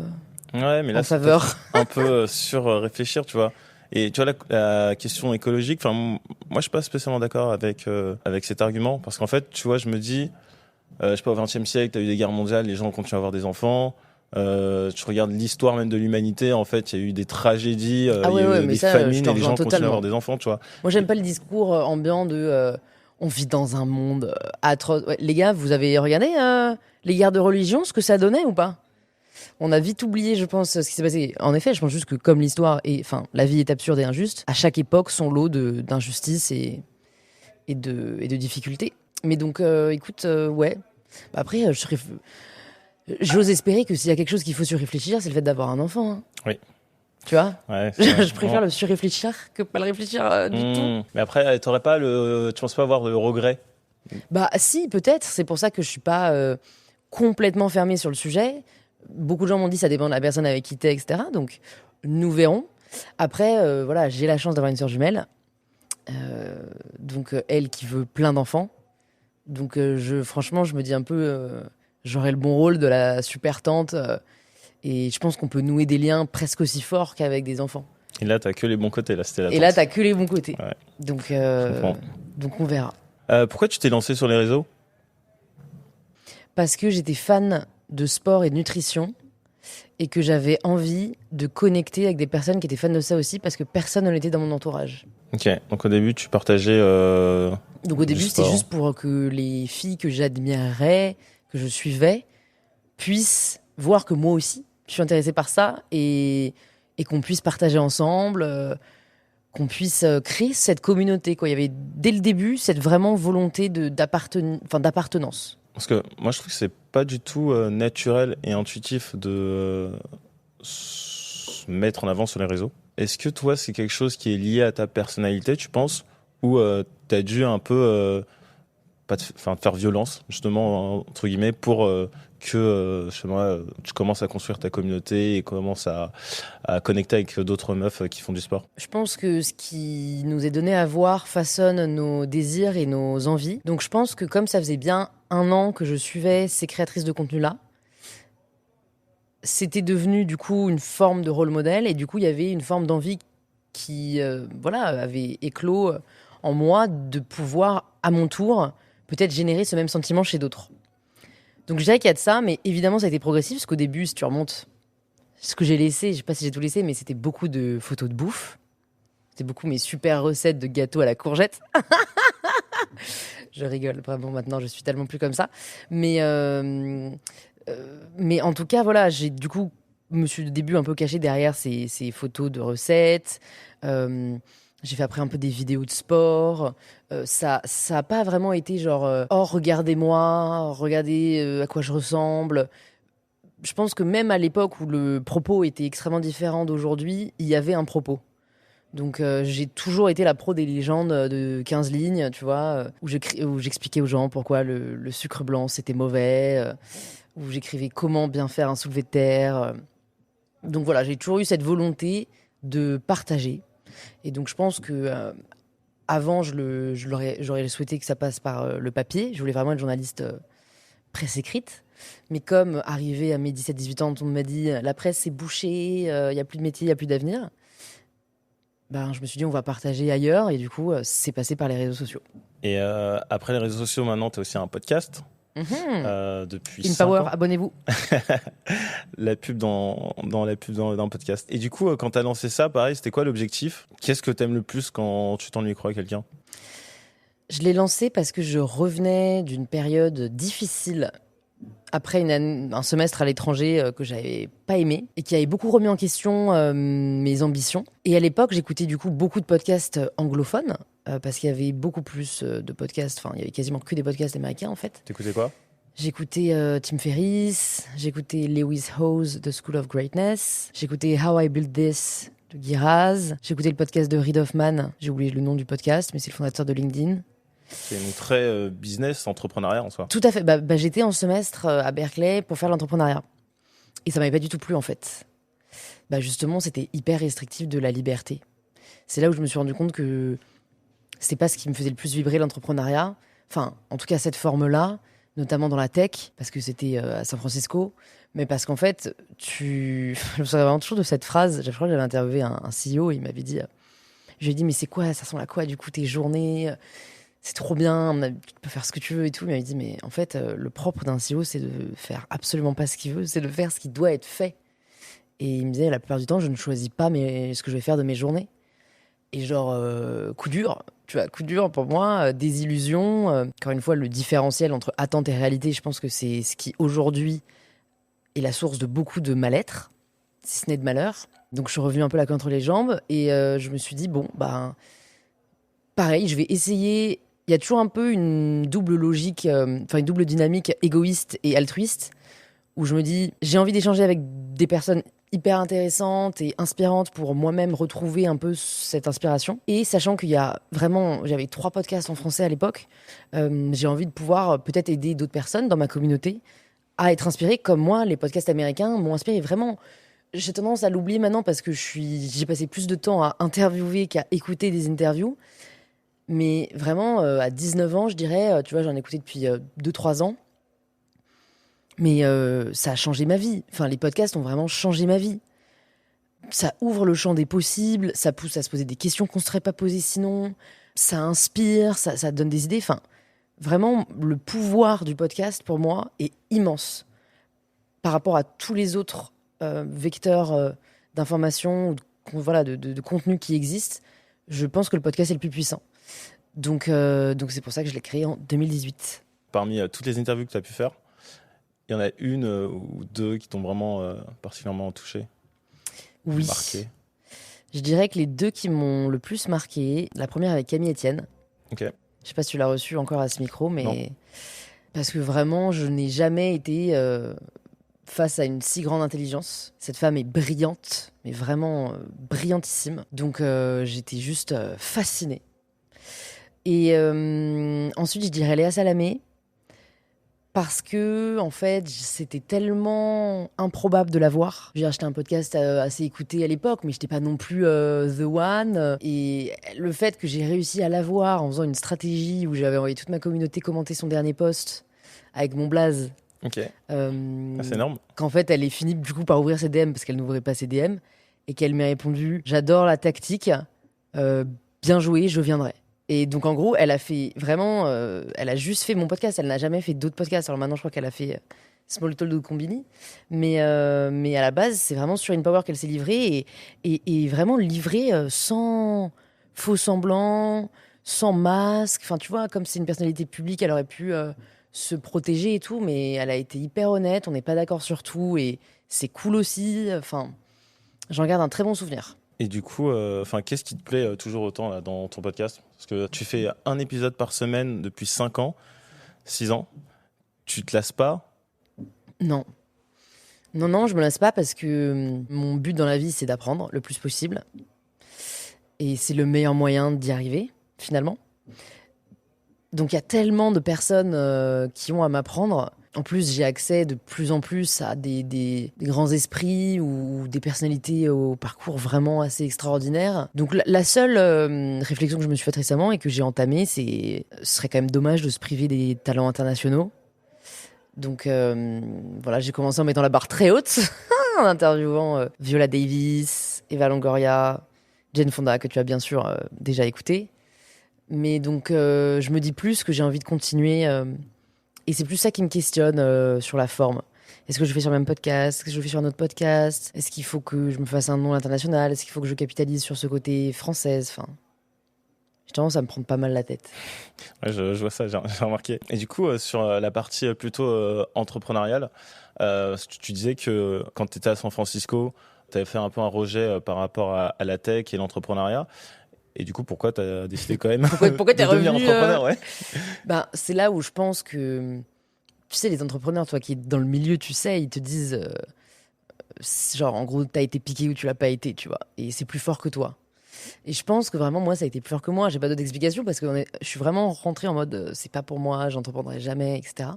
Ouais, mais là, en c'est faveur. un peu sur réfléchir, tu vois. Et tu vois, la question écologique, enfin, moi, je suis pas spécialement d'accord avec cet argument, parce qu'en fait, tu vois, je me dis, je sais pas, au XXe siècle, t'as eu des guerres mondiales, les gens continuent à avoir des enfants. Tu regardes l'histoire même de l'humanité, en fait, il y a eu des tragédies, Ah il y ouais, a ouais, eu mais des ça, je famines te et les rejoins gens continuent à avoir totalement. des enfants, tu vois. Moi, j'aime pas le discours ambiant de on vit dans un monde atroce. Ouais, les gars, vous avez regardé les guerres de religion, ce que ça donnait ou pas? On a vite oublié, je pense, ce qui s'est passé. En effet, je pense juste que comme l'histoire est, enfin, la vie est absurde et injuste, à chaque époque, son lot d'injustice et de difficultés. Mais donc, écoute, ouais. Bah, après, j'ose espérer que s'il y a quelque chose qu'il faut surréfléchir, c'est le fait d'avoir un enfant, hein. Oui. Tu vois? Ouais, Je préfère le surréfléchir que pas le réfléchir du tout. Mais après, t'aurais pas tu penses pas avoir de regret? Bah si, peut-être. C'est pour ça que je suis pas complètement fermée sur le sujet. Beaucoup de gens m'ont dit ça dépend de la personne avec qui t'es, etc. Donc nous verrons. Après, voilà, j'ai la chance d'avoir une sœur jumelle. Donc elle qui veut plein d'enfants. Donc franchement, je me dis un peu, j'aurais le bon rôle de la super tante. Et je pense qu'on peut nouer des liens presque aussi forts qu'avec des enfants. Et là, t'as que les bons côtés, là, c'était la Et là, tante. t'as que les bons côtés. Ouais, Donc, je comprends. donc on verra. Pourquoi tu t'es lancé sur les réseaux? Parce que j'étais fan de sport et de nutrition et que j'avais envie de connecter avec des personnes qui étaient fans de ça aussi parce que personne ne l'était dans mon entourage. Ok, donc au début, tu partageais Donc au du début, c'était sport. juste pour que les filles que j'admirais, que je suivais, puissent voir que moi aussi, je suis intéressée par ça et qu'on puisse partager ensemble, qu'on puisse créer cette communauté, quoi. Il y avait dès le début cette vraiment volonté d'appartenance. Parce que moi, je trouve que c'est pas du tout naturel et intuitif de se mettre en avant sur les réseaux. Est-ce que toi, c'est quelque chose qui est lié à ta personnalité, tu penses, ou t'as dû un peu pas te faire violence, justement, entre guillemets, pour que je sais pas, tu commences à construire ta communauté et commences à connecter avec d'autres meufs qui font du sport? Je pense que ce qui nous est donné à voir façonne nos désirs et nos envies. Donc je pense que comme ça faisait bien 1 an que je suivais ces créatrices de contenu-là, c'était devenu du coup une forme de rôle modèle et du coup il y avait une forme d'envie qui voilà, avait éclos en moi de pouvoir à mon tour peut-être générer ce même sentiment chez d'autres. Donc je dirais qu'il y a de ça, mais évidemment ça a été progressif parce qu'au début, si tu remontes, ce que j'ai laissé, je sais pas si j'ai tout laissé, mais c'était beaucoup de photos de bouffe. C'était beaucoup mes super recettes de gâteaux à la courgette. Je rigole, vraiment, maintenant, je suis tellement plus comme ça. Mais en tout cas, voilà, j'ai du coup, me suis au début un peu caché derrière ces photos de recettes. J'ai fait après un peu des vidéos de sport. Ça a pas vraiment été genre, oh, regardez-moi, regardez à quoi je ressemble. Je pense que même à l'époque où le propos était extrêmement différent d'aujourd'hui, il y avait un propos. Donc j'ai toujours été la pro des légendes de 15 lignes, tu vois, où j'expliquais aux gens pourquoi le sucre blanc c'était mauvais, où j'écrivais comment bien faire un soulevé de terre. Donc voilà, j'ai toujours eu cette volonté de partager. Et donc je pense que avant, j'aurais souhaité que ça passe par le papier. Je voulais vraiment être journaliste presse écrite. Mais comme arrivé à mes 17-18 ans, on m'a dit la presse c'est bouché, il n'y a plus de métier, il n'y a plus d'avenir. Ben, je me suis dit on va partager ailleurs et du coup c'est passé par les réseaux sociaux. Et après les réseaux sociaux, maintenant, tu as aussi un podcast depuis 5 InPower, ans. abonnez-vous. La pub dans la pub d'un podcast. Et du coup, quand tu as lancé ça, pareil, c'était quoi l'objectif? Qu'est-ce que tu aimes le plus quand tu tends le micro à quelqu'un? Je l'ai lancé parce que je revenais d'une période difficile après un semestre à l'étranger que j'avais pas aimé et qui avait beaucoup remis en question mes ambitions. Et à l'époque, j'écoutais du coup beaucoup de podcasts anglophones parce qu'il y avait beaucoup plus de podcasts, enfin il y avait quasiment que des podcasts américains en fait. T'écoutais quoi? J'écoutais Tim Ferriss, j'écoutais Lewis Howes, The School of Greatness, j'écoutais How I Built This de Guy Raz, j'écoutais le podcast de Reid Hoffman, j'ai oublié le nom du podcast, mais c'est le fondateur de LinkedIn. C'est une très business, entrepreneuriat en soi. Tout à fait. J'étais en semestre à Berkeley pour faire l'entrepreneuriat. Et ça m'avait pas du tout plu, en fait. Justement, c'était hyper restrictif de la liberté. C'est là où je me suis rendu compte que c'était pas ce qui me faisait le plus vibrer, l'entrepreneuriat. Enfin, en tout cas, cette forme-là, notamment dans la tech, parce que c'était à San Francisco. Mais parce qu'en fait, je me souviens vraiment toujours de cette phrase. Je crois que j'avais interviewé un CEO et il m'avait dit, je lui ai dit, mais c'est quoi, ça ressemble à quoi, du coup, tes journées? C'est trop bien, tu peux faire ce que tu veux et tout. Mais il m'a dit, mais en fait, le propre d'un CEO, c'est de faire absolument pas ce qu'il veut, c'est de faire ce qui doit être fait. Et il me disait, la plupart du temps, je ne choisis pas ce que je vais faire de mes journées. Et genre, coup dur, tu vois, coup dur pour moi, désillusion. Encore une fois, le différentiel entre attente et réalité, je pense que c'est ce qui, aujourd'hui, est la source de beaucoup de mal-être, si ce n'est de malheur. Donc, je suis revenue un peu la queue entre les jambes et je me suis dit, bon, pareil, je vais essayer. Il y a toujours un peu une double logique, une double dynamique égoïste et altruiste, où je me dis, j'ai envie d'échanger avec des personnes hyper intéressantes et inspirantes pour moi-même retrouver un peu cette inspiration. Et sachant qu'il y a vraiment, j'avais 3 podcasts en français à l'époque, j'ai envie de pouvoir peut-être aider d'autres personnes dans ma communauté à être inspirées comme moi. Les podcasts américains m'ont inspiré vraiment. J'ai tendance à l'oublier maintenant parce que j'ai passé plus de temps à interviewer qu'à écouter des interviews. Mais vraiment, à 19 ans, je dirais, tu vois, j'en ai écouté depuis 2-3 ans. Mais ça a changé ma vie. Enfin, les podcasts ont vraiment changé ma vie. Ça ouvre le champ des possibles, ça pousse à se poser des questions qu'on ne serait pas posées sinon. Ça inspire, ça donne des idées. Enfin, vraiment, le pouvoir du podcast, pour moi, est immense. Par rapport à tous les autres vecteurs d'information ou de contenu qui existent, je pense que le podcast est le plus puissant. Donc c'est pour ça que je l'ai créé en 2018. Parmi toutes les interviews que tu as pu faire, il y en a une ou deux qui t'ont vraiment particulièrement touché? Oui. Marqué? Je dirais que les 2 qui m'ont le plus marqué, la première avec Camille Etienne. Ok. Je sais pas si tu l'as reçue encore à ce micro, mais Non. parce que vraiment, je n'ai jamais été face à une si grande intelligence. Cette femme est brillante, mais vraiment brillantissime. Donc j'étais juste fascinée. Et ensuite, je dirais Léa Salamé, parce que, en fait, c'était tellement improbable de la voir. Je veux dire, j'étais un podcast assez écouté à l'époque, mais j'étais pas non plus the one. Et le fait que j'ai réussi à la voir en faisant une stratégie où j'avais envoyé toute ma communauté commenter son dernier post avec mon blaze. Ok. C'est énorme. Qu'en fait, elle est finie du coup par ouvrir ses DM parce qu'elle n'ouvrait pas ses DM et qu'elle m'ait répondu « J'adore la tactique, bien joué, je viendrai ». Et donc, en gros, elle a fait vraiment... elle a juste fait mon podcast. Elle n'a jamais fait d'autres podcasts. Alors maintenant, je crois qu'elle a fait Small Talk de Combini. Mais à la base, c'est vraiment sur InPower qu'elle s'est livrée. Et vraiment livrée sans faux semblant, sans masque. Enfin, tu vois, comme c'est une personnalité publique, elle aurait pu se protéger et tout. Mais elle a été hyper honnête. On n'est pas d'accord sur tout. Et c'est cool aussi. Enfin, j'en garde un très bon souvenir. Et du coup, qu'est-ce qui te plaît toujours autant là, dans ton podcast? Parce que tu fais un épisode par semaine depuis 5 ans, 6 ans. Tu te lasses pas? Non. Non, je me lasse pas parce que mon but dans la vie, c'est d'apprendre le plus possible. Et c'est le meilleur moyen d'y arriver, finalement. Donc il y a tellement de personnes qui ont à m'apprendre. En plus, j'ai accès de plus en plus à des grands esprits ou des personnalités au parcours vraiment assez extraordinaires. Donc la seule réflexion que je me suis faite récemment et que j'ai entamée, ce serait quand même dommage de se priver des talents internationaux. Donc voilà, j'ai commencé en mettant la barre très haute, en interviewant Viola Davis, Eva Longoria, Jane Fonda, que tu as bien sûr déjà écouté. Mais donc je me dis plus que j'ai envie de continuer... Et c'est plus ça qui me questionne sur la forme. Est-ce que je fais sur le même podcast? Est-ce que je fais sur un autre podcast? Est-ce qu'il faut que je me fasse un nom international? Est-ce qu'il faut que je capitalise sur ce côté française? Enfin, j'ai tendance à me prendre pas mal la tête. Ouais, je vois ça, j'ai remarqué. Et du coup, sur la partie plutôt entrepreneuriale, tu disais que quand tu étais à San Francisco, tu avais fait un peu un rejet par rapport à la tech et l'entrepreneuriat. Et du coup, pourquoi tu as décidé quand même pourquoi t'es de devenir revenu entrepreneur ouais. Ben, c'est là où je pense que, tu sais, les entrepreneurs, toi qui es dans le milieu, tu sais, ils te disent, genre, en gros, t'as été piqué ou tu l'as pas été, tu vois. Et c'est plus fort que toi. Et je pense que vraiment, moi, ça a été plus fort que moi. J'ai pas d'autre explication parce que je suis vraiment rentrée en mode, c'est pas pour moi, j'entreprendrai jamais, etc.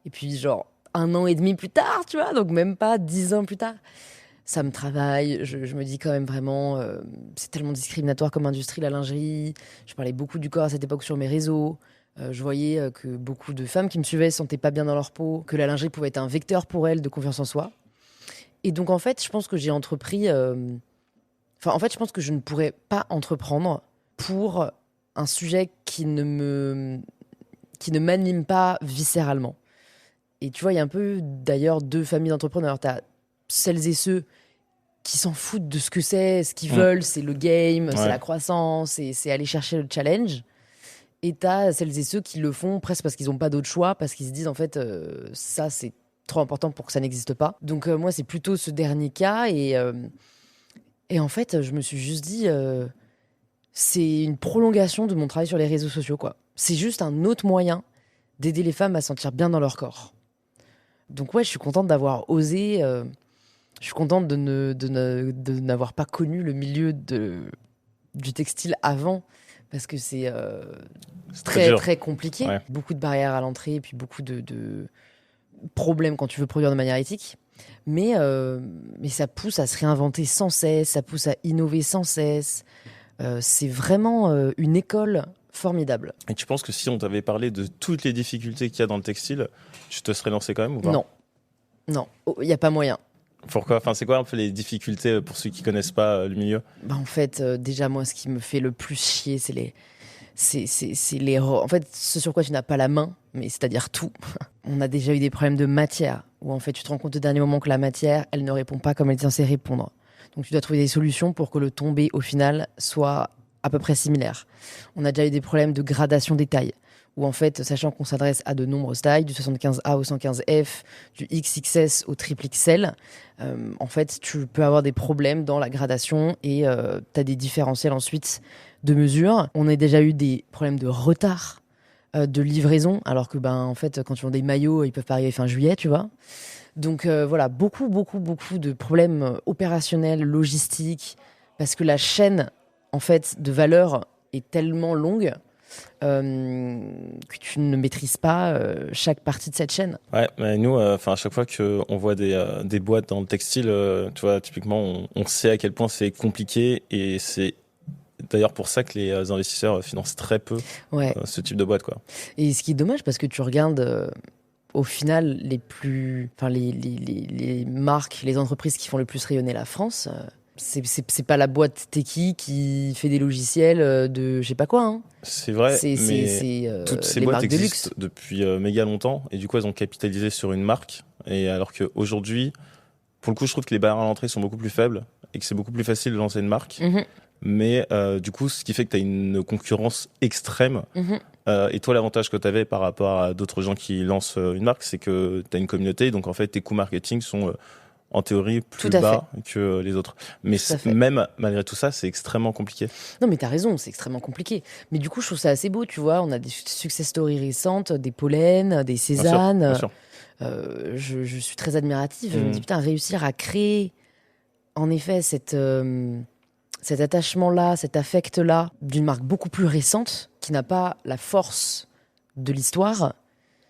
Et puis, genre, 1 an et demi plus tard, tu vois, donc même pas 10 ans plus tard. Ça me travaille, je me dis quand même vraiment, c'est tellement discriminatoire comme industrie, la lingerie. Je parlais beaucoup du corps à cette époque sur mes réseaux. Je voyais que beaucoup de femmes qui me suivaient ne se sentaient pas bien dans leur peau, que la lingerie pouvait être un vecteur pour elles de confiance en soi. Et donc, en fait, je pense que j'ai entrepris... Enfin, en fait, je pense que je ne pourrais pas entreprendre pour un sujet qui ne m'anime pas viscéralement. Et tu vois, il y a un peu, d'ailleurs, 2 familles d'entrepreneurs. Tu as celles et ceux qui s'en foutent de ce que c'est, ce qu'ils veulent, c'est le game, c'est la croissance, c'est aller chercher le challenge. Et t'as celles et ceux qui le font presque parce qu'ils n'ont pas d'autre choix, parce qu'ils se disent en fait ça c'est trop important pour que ça n'existe pas. Donc moi c'est plutôt ce dernier cas et en fait je me suis juste dit c'est une prolongation de mon travail sur les réseaux sociaux quoi. C'est juste un autre moyen d'aider les femmes à se sentir bien dans leur corps. Donc ouais je suis contente d'avoir osé. Je suis contente de n'avoir pas connu le milieu du textile avant, parce que c'est très, très compliqué. Ouais. Beaucoup de barrières à l'entrée, et puis beaucoup de problèmes quand tu veux produire de manière éthique. Mais ça pousse à se réinventer sans cesse, ça pousse à innover sans cesse. C'est vraiment une école formidable. Et tu penses que si on t'avait parlé de toutes les difficultés qu'il y a dans le textile, tu te serais lancé quand même ou pas? Non, il n'y a pas moyen. Pourquoi? Enfin, c'est quoi un peu les difficultés pour ceux qui connaissent pas le milieu? En fait, déjà moi, ce qui me fait le plus chier, c'est les en fait, ce sur quoi tu n'as pas la main, mais c'est-à-dire tout. On a déjà eu des problèmes de matière où en fait, tu te rends compte au dernier moment que la matière, elle ne répond pas comme elle est censée répondre. Donc, tu dois trouver des solutions pour que le tombé au final soit à peu près similaire. On a déjà eu des problèmes de gradation des tailles. Où en fait, sachant qu'on s'adresse à de nombreuses tailles, du 75A au 115F, du XXS au triple XL, en fait, tu peux avoir des problèmes dans la gradation et tu as des différentiels ensuite de mesure. On a déjà eu des problèmes de retard de livraison, alors que en fait, quand tu vends des maillots, ils peuvent pas arriver fin juillet, tu vois. Donc voilà, beaucoup de problèmes opérationnels, logistiques, parce que la chaîne en fait de valeur est tellement longue que tu ne maîtrises pas chaque partie de cette chaîne. Ouais, mais nous, à chaque fois qu'on voit des boîtes dans le textile, tu vois, typiquement, on sait à quel point c'est compliqué et c'est d'ailleurs pour ça que les investisseurs financent très peu ce type de boîte, quoi. Et ce qui est dommage, parce que tu regardes au final les marques, les entreprises qui font le plus rayonner la France. C'est pas la boîte techie qui fait des logiciels de je sais pas quoi. Hein. C'est vrai, mais toutes ces boîtes existent depuis méga longtemps et du coup elles ont capitalisé sur une marque. Et alors qu'aujourd'hui, pour le coup, je trouve que les barrières à l'entrée sont beaucoup plus faibles et que c'est beaucoup plus facile de lancer une marque. Mm-hmm. Mais du coup, ce qui fait que tu as une concurrence extrême. Mm-hmm. Et toi, l'avantage que tu avais par rapport à d'autres gens qui lancent une marque, c'est que tu as une communauté. Donc en fait, tes coûts marketing sont... en théorie, plus bas que les autres. Mais même malgré tout ça, c'est extrêmement compliqué. Non, mais t'as raison, c'est extrêmement compliqué. Mais du coup, je trouve ça assez beau, tu vois. On a des success stories récentes, des Pollen, des Cézanne. Bien sûr. Je suis très admirative. Je me dis, putain, réussir à créer, en effet, cet attachement-là, cet affect-là, d'une marque beaucoup plus récente, qui n'a pas la force de l'histoire,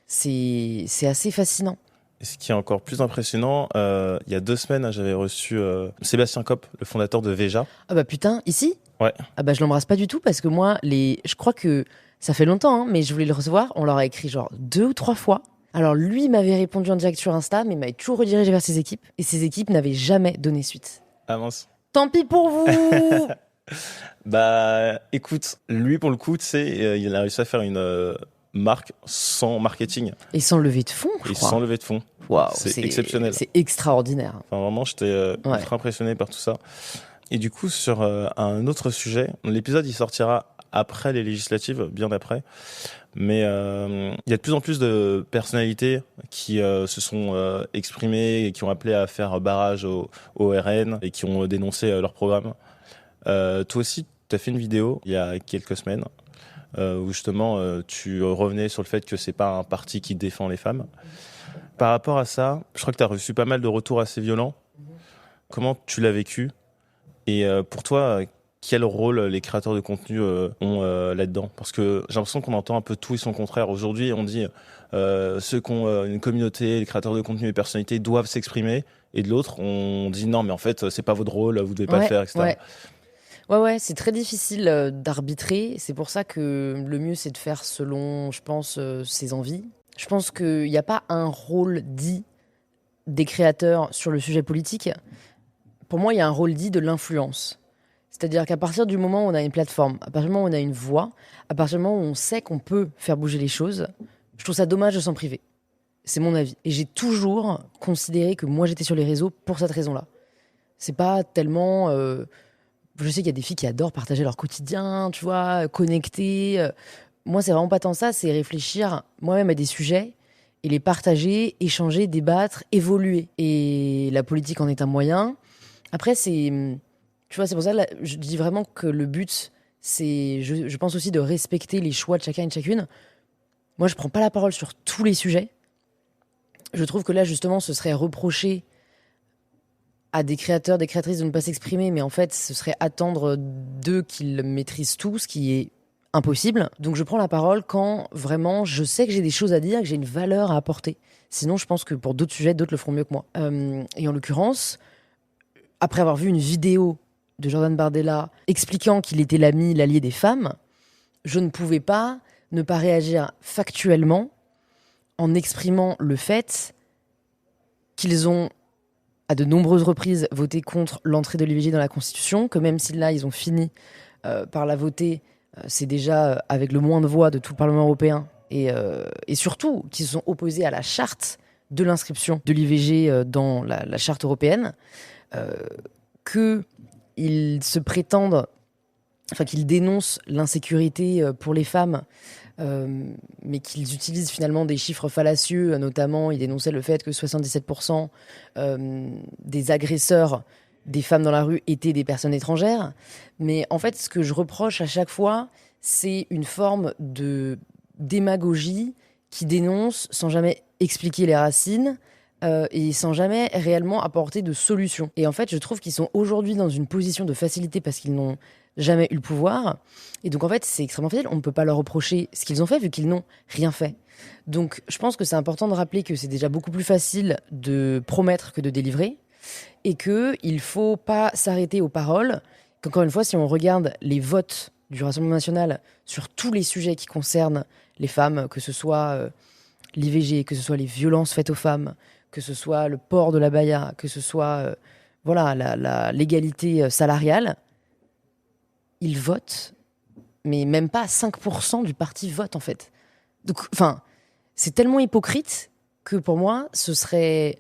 c'est assez fascinant. Et ce qui est encore plus impressionnant, il y a 2 semaines, j'avais reçu Sébastien Kopp, le fondateur de Veja. Ah bah putain, ici ? Ouais. Ah bah je l'embrasse pas du tout parce que moi, je crois que ça fait longtemps, hein, mais je voulais le recevoir. On leur a écrit genre 2 ou 3 fois. Alors lui m'avait répondu en direct sur Insta, mais il m'avait toujours redirigé vers ses équipes. Et ses équipes n'avaient jamais donné suite. Ah mince. Tant pis pour vous. Bah écoute, lui pour le coup, tu sais, il a réussi à faire une marque sans marketing. Et sans lever de fonds, je Et crois. sans levée de fonds. Waouh, C'est exceptionnel. C'est extraordinaire. Enfin vraiment, j'étais ultra impressionné par tout ça. Et du coup, sur un autre sujet, l'épisode il sortira après les législatives, bien après. Mais il y a de plus en plus de personnalités qui se sont exprimées et qui ont appelé à faire barrage au RN et qui ont dénoncé leur programme. Toi aussi, tu as fait une vidéo il y a quelques semaines où justement tu revenais sur le fait que c'est pas un parti qui défend les femmes. Par rapport à ça, je crois que tu as reçu pas mal de retours assez violents. Comment tu l'as vécu ? Et pour toi, quel rôle les créateurs de contenu ont là-dedans ? Parce que j'ai l'impression qu'on entend un peu tout et son contraire. Aujourd'hui, on dit ceux qui ont une communauté, les créateurs de contenu et personnalités doivent s'exprimer. Et de l'autre, on dit non, mais en fait, c'est pas votre rôle, vous devez pas le faire, etc. Ouais, c'est très difficile d'arbitrer. C'est pour ça que le mieux, c'est de faire selon, je pense, ses envies. Je pense qu'il n'y a pas un rôle dit des créateurs sur le sujet politique. Pour moi, il y a un rôle dit de l'influence. C'est-à-dire qu'à partir du moment où on a une plateforme, à partir du moment où on a une voix, à partir du moment où on sait qu'on peut faire bouger les choses, je trouve ça dommage de s'en priver. C'est mon avis. Et j'ai toujours considéré que moi, j'étais sur les réseaux pour cette raison-là. C'est pas tellement... je sais qu'il y a des filles qui adorent partager leur quotidien, tu vois, connecter. Moi, c'est vraiment pas tant ça, c'est réfléchir moi-même à des sujets et les partager, échanger, débattre, évoluer. Et la politique en est un moyen. Après, tu vois, c'est pour ça que je dis vraiment que le but, c'est, je pense aussi de respecter les choix de chacun et de chacune. Moi, je prends pas la parole sur tous les sujets. Je trouve que là, justement, ce serait reprocher à des créateurs, des créatrices de ne pas s'exprimer, mais en fait, ce serait attendre d'eux qu'ils maîtrisent tout, ce qui est impossible. Donc, je prends la parole quand vraiment je sais que j'ai des choses à dire, que j'ai une valeur à apporter. Sinon, je pense que pour d'autres sujets, d'autres le feront mieux que moi. Et en l'occurrence, après avoir vu une vidéo de Jordan Bardella expliquant qu'il était l'allié des femmes, je ne pouvais pas ne pas réagir factuellement en exprimant le fait qu'ils ont, à de nombreuses reprises, voté contre l'entrée de l'IVG dans la Constitution, que même si là, ils ont fini par la voter, c'est déjà avec le moins de voix de tout le Parlement européen, et surtout qu'ils se sont opposés à la charte de l'inscription de l'IVG dans la charte européenne, qu'ils se prétendent, enfin qu'ils dénoncent l'insécurité pour les femmes, mais qu'ils utilisent finalement des chiffres fallacieux. Notamment, ils dénonçaient le fait que 77% des agresseurs des femmes dans la rue étaient des personnes étrangères. Mais en fait, ce que je reproche à chaque fois, c'est une forme de démagogie qui dénonce sans jamais expliquer les racines, et sans jamais réellement apporter de solution. Et en fait, je trouve qu'ils sont aujourd'hui dans une position de facilité parce qu'ils n'ont jamais eu le pouvoir. Et donc, en fait, c'est extrêmement facile. On ne peut pas leur reprocher ce qu'ils ont fait vu qu'ils n'ont rien fait. Donc, je pense que c'est important de rappeler que c'est déjà beaucoup plus facile de promettre que de délivrer et qu'il ne faut pas s'arrêter aux paroles. Qu'encore une fois, si on regarde les votes du Rassemblement national sur tous les sujets qui concernent les femmes, que ce soit l'IVG, que ce soit les violences faites aux femmes, que ce soit le port de l'abaya, que ce soit l'égalité salariale, ils votent, mais même pas 5% du parti vote en fait. Donc, c'est tellement hypocrite que pour moi, ce serait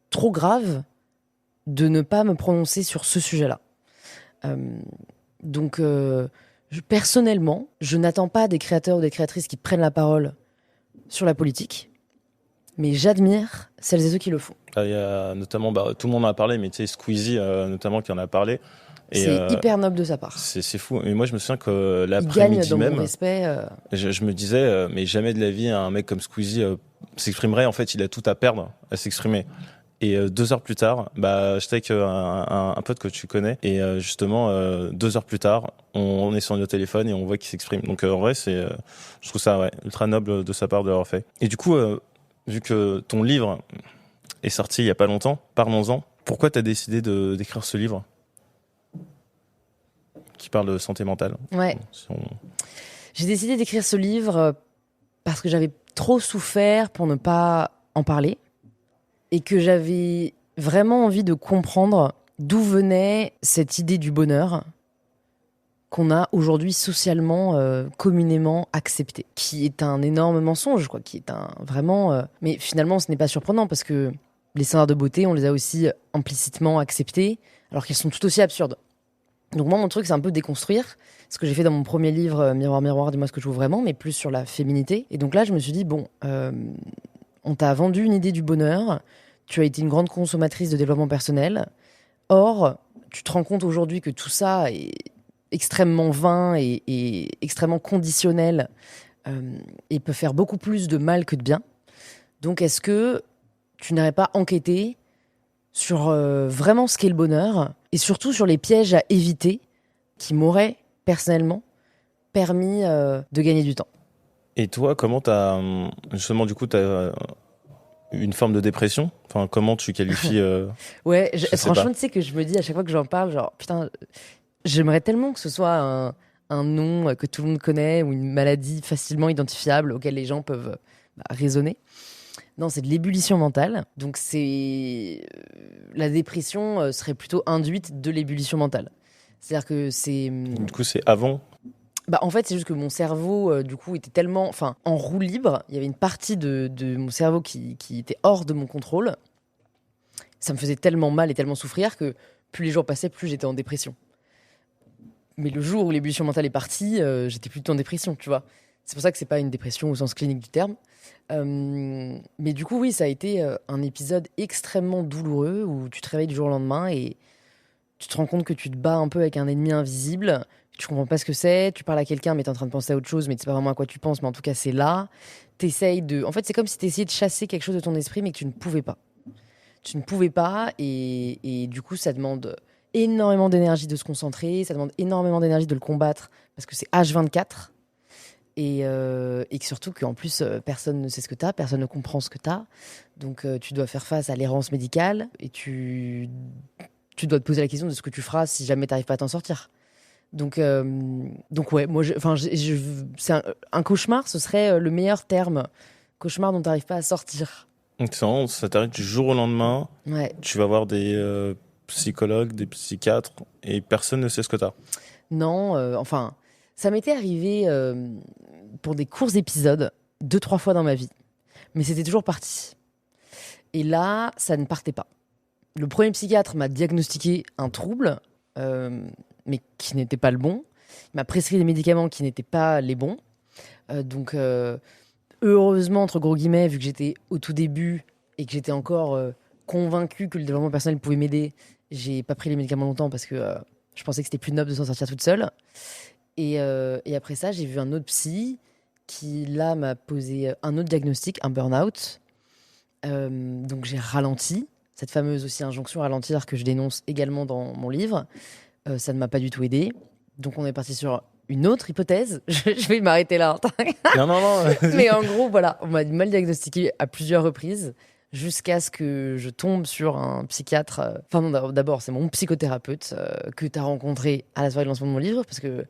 trop grave de ne pas me prononcer sur ce sujet-là. Donc, personnellement, je n'attends pas des créateurs ou des créatrices qui prennent la parole sur la politique. Mais j'admire celles et ceux qui le font. Il y a notamment, tout le monde en a parlé, mais tu sais, Squeezie notamment qui en a parlé. Et c'est hyper noble de sa part. C'est fou. Et moi, je me souviens que Il l'après-midi gagne dans même, mon respect. Je me disais, mais jamais de la vie un mec comme Squeezie s'exprimerait. En fait, il a tout à perdre à s'exprimer. Et 2 heures plus tard, j'étais avec un pote que tu connais. Et justement, 2 heures plus tard, on est sur nos téléphones et on voit qu'il s'exprime. Donc en vrai, je trouve ça ultra noble de sa part de l'avoir fait. Et du coup, vu que ton livre est sorti il y a pas longtemps, parlons-en. Pourquoi t'as décidé d'écrire ce livre qui parle de santé mentale? Ouais. J'ai décidé d'écrire ce livre parce que j'avais trop souffert pour ne pas en parler et que j'avais vraiment envie de comprendre d'où venait cette idée du bonheur qu'on a aujourd'hui socialement, communément acceptée, qui est un énorme mensonge, quoi, qui est vraiment... Mais finalement, ce n'est pas surprenant parce que les standards de beauté, on les a aussi implicitement acceptés, alors qu'ils sont tout aussi absurdes. Donc moi, mon truc, c'est un peu déconstruire ce que j'ai fait dans mon premier livre, Miroir, miroir, dis-moi ce que je veux vraiment, mais plus sur la féminité. Et donc là, je me suis dit, on t'a vendu une idée du bonheur, tu as été une grande consommatrice de développement personnel, or, tu te rends compte aujourd'hui que tout ça est extrêmement vain et extrêmement conditionnel et peut faire beaucoup plus de mal que de bien. Donc est-ce que tu n'aurais pas enquêté sur vraiment ce qu'est le bonheur et surtout sur les pièges à éviter qui m'auraient personnellement permis de gagner du temps. Et toi, comment t'as... Justement, du coup, t'as une forme de dépression? Enfin, comment tu qualifies... Ouais, franchement, tu sais que je me dis à chaque fois que j'en parle, genre, putain, j'aimerais tellement que ce soit un nom que tout le monde connaît ou une maladie facilement identifiable auquel les gens peuvent raisonner. Non, c'est de l'ébullition mentale. Donc, la dépression serait plutôt induite de l'ébullition mentale. C'est-à-dire que c'est... Du coup, c'est avant? En fait, c'est juste que mon cerveau, du coup, était tellement... Enfin, en roue libre, il y avait une partie de mon cerveau qui était hors de mon contrôle. Ça me faisait tellement mal et tellement souffrir que plus les jours passaient, plus j'étais en dépression. Mais le jour où l'ébullition mentale est partie, j'étais plutôt en dépression, tu vois. C'est pour ça que c'est pas une dépression au sens clinique du terme. Mais du coup, oui, ça a été un épisode extrêmement douloureux où tu te réveilles du jour au lendemain et tu te rends compte que tu te bats un peu avec un ennemi invisible. Tu comprends pas ce que c'est, tu parles à quelqu'un mais t'es en train de penser à autre chose, mais tu sais pas vraiment à quoi tu penses, mais en tout cas c'est là. En fait, c'est comme si t'essayais de chasser quelque chose de ton esprit mais que tu ne pouvais pas. Tu ne pouvais pas et du coup ça demande énormément d'énergie de se concentrer, ça demande énormément d'énergie de le combattre parce que c'est H24 et que surtout qu'en plus personne ne sait ce que t'as, personne ne comprend ce que t'as. Donc tu dois faire face à l'errance médicale et tu dois te poser la question de ce que tu feras si jamais t'arrives pas à t'en sortir. Donc ouais, moi, c'est un cauchemar, ce serait le meilleur terme. Cauchemar dont t'arrives pas à sortir. Donc ça t'arrive du jour au lendemain. Ouais. Tu vas voir des psychologues, des psychiatres, et personne ne sait ce que t'as. Non, enfin, ça m'était arrivé pour des courts épisodes 2-3 fois dans ma vie, mais c'était toujours parti. Et là, ça ne partait pas. Le premier psychiatre m'a diagnostiqué un trouble, mais qui n'était pas le bon. Il m'a prescrit des médicaments qui n'étaient pas les bons. Donc, heureusement, entre gros guillemets, vu que j'étais au tout début et que j'étais encore convaincue que le développement personnel pouvait m'aider, j'ai pas pris les médicaments longtemps parce que je pensais que c'était plus noble de s'en sortir toute seule. Et après ça, j'ai vu un autre psy qui, là, m'a posé un autre diagnostic, un burn-out. Donc, j'ai ralenti. Cette fameuse aussi injonction à ralentir que je dénonce également dans mon livre. Ça ne m'a pas du tout aidé. Donc on est parti sur une autre hypothèse. Je vais m'arrêter là. Non. Mais en gros, voilà, on m'a mal diagnostiqué à plusieurs reprises jusqu'à ce que je tombe sur un psychiatre. Enfin non, d'abord, c'est mon psychothérapeute que tu as rencontré à la soirée de lancement de mon livre parce que...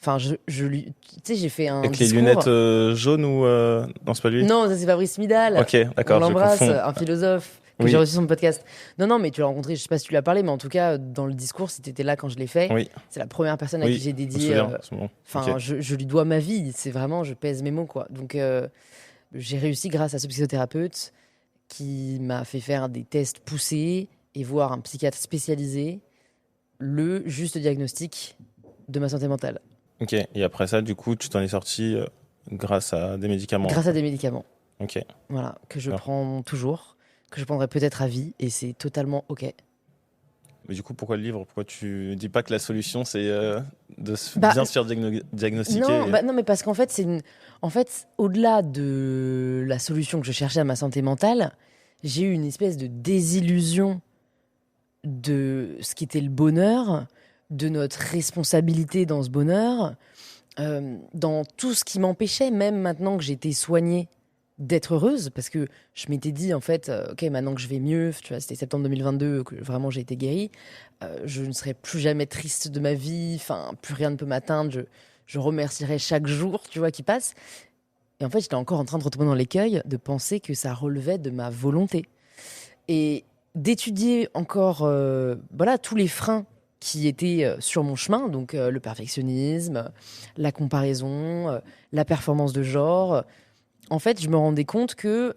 Enfin, je lui... Tu sais, j'ai fait un Avec discours... les lunettes jaunes ou... Non, c'est pas lui? Non, ça c'est Fabrice Midal. Ok, d'accord, on l'embrasse, je confonds. un philosophe que Oui. j'ai reçu sur mon podcast. Non, mais tu l'as rencontré, je sais pas si tu l'as parlé, mais en tout cas, dans le discours, si tu étais là quand je l'ai fait, Oui. c'est la première personne à Oui, qui j'ai je me dédié. souviens, à ce moment. Enfin, Ok. je lui dois ma vie. C'est vraiment, je pèse mes mots, quoi. Donc, j'ai réussi grâce à ce psychothérapeute qui m'a fait faire des tests poussés et voir un psychiatre spécialisé le juste diagnostic de ma santé mentale. Ok, et après ça, du coup, tu t'en es sorti grâce à des médicaments. Grâce à des médicaments. Ok. Voilà, que je Ah. prends toujours, que je prendrai peut-être à vie, et c'est totalement OK. Mais du coup, pourquoi le livre? Pourquoi tu dis pas que la solution, c'est de Bah, bien se faire diagnostiquer Non, mais parce qu'en fait, au-delà de la solution que je cherchais à ma santé mentale, j'ai eu une espèce de désillusion de ce qu'était le bonheur, de notre responsabilité dans ce bonheur, dans tout ce qui m'empêchait, même maintenant que j'étais soignée, d'être heureuse, parce que je m'étais dit, en fait, ok, maintenant que je vais mieux, tu vois, c'était septembre 2022, que vraiment j'ai été guérie, je ne serai plus jamais triste de ma vie, enfin, plus rien ne peut m'atteindre, je remercierai chaque jour, tu vois, qui passe. Et en fait, j'étais encore en train de retomber dans l'écueil de penser que ça relevait de ma volonté. Et d'étudier encore voilà, tous les freins qui étaient sur mon chemin, donc le perfectionnisme, la comparaison, la performance de genre. En fait, je me rendais compte que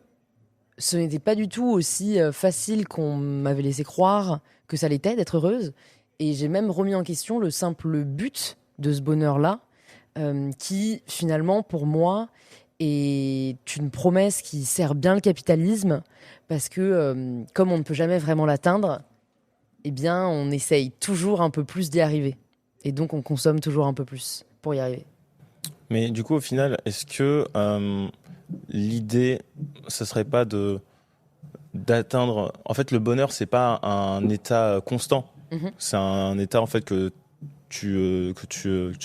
ce n'était pas du tout aussi facile qu'on m'avait laissé croire que ça l'était d'être heureuse. Et j'ai même remis en question le simple but de ce bonheur-là, qui finalement, pour moi, est une promesse qui sert bien le capitalisme, parce que comme on ne peut jamais vraiment l'atteindre, eh bien, on essaye toujours un peu plus d'y arriver. Et donc, on consomme toujours un peu plus pour y arriver. Mais du coup, au final, est-ce que l'idée, ce serait pas d'atteindre... En fait, le bonheur, c'est pas un état constant. Mhm. C'est un état, en fait, que tu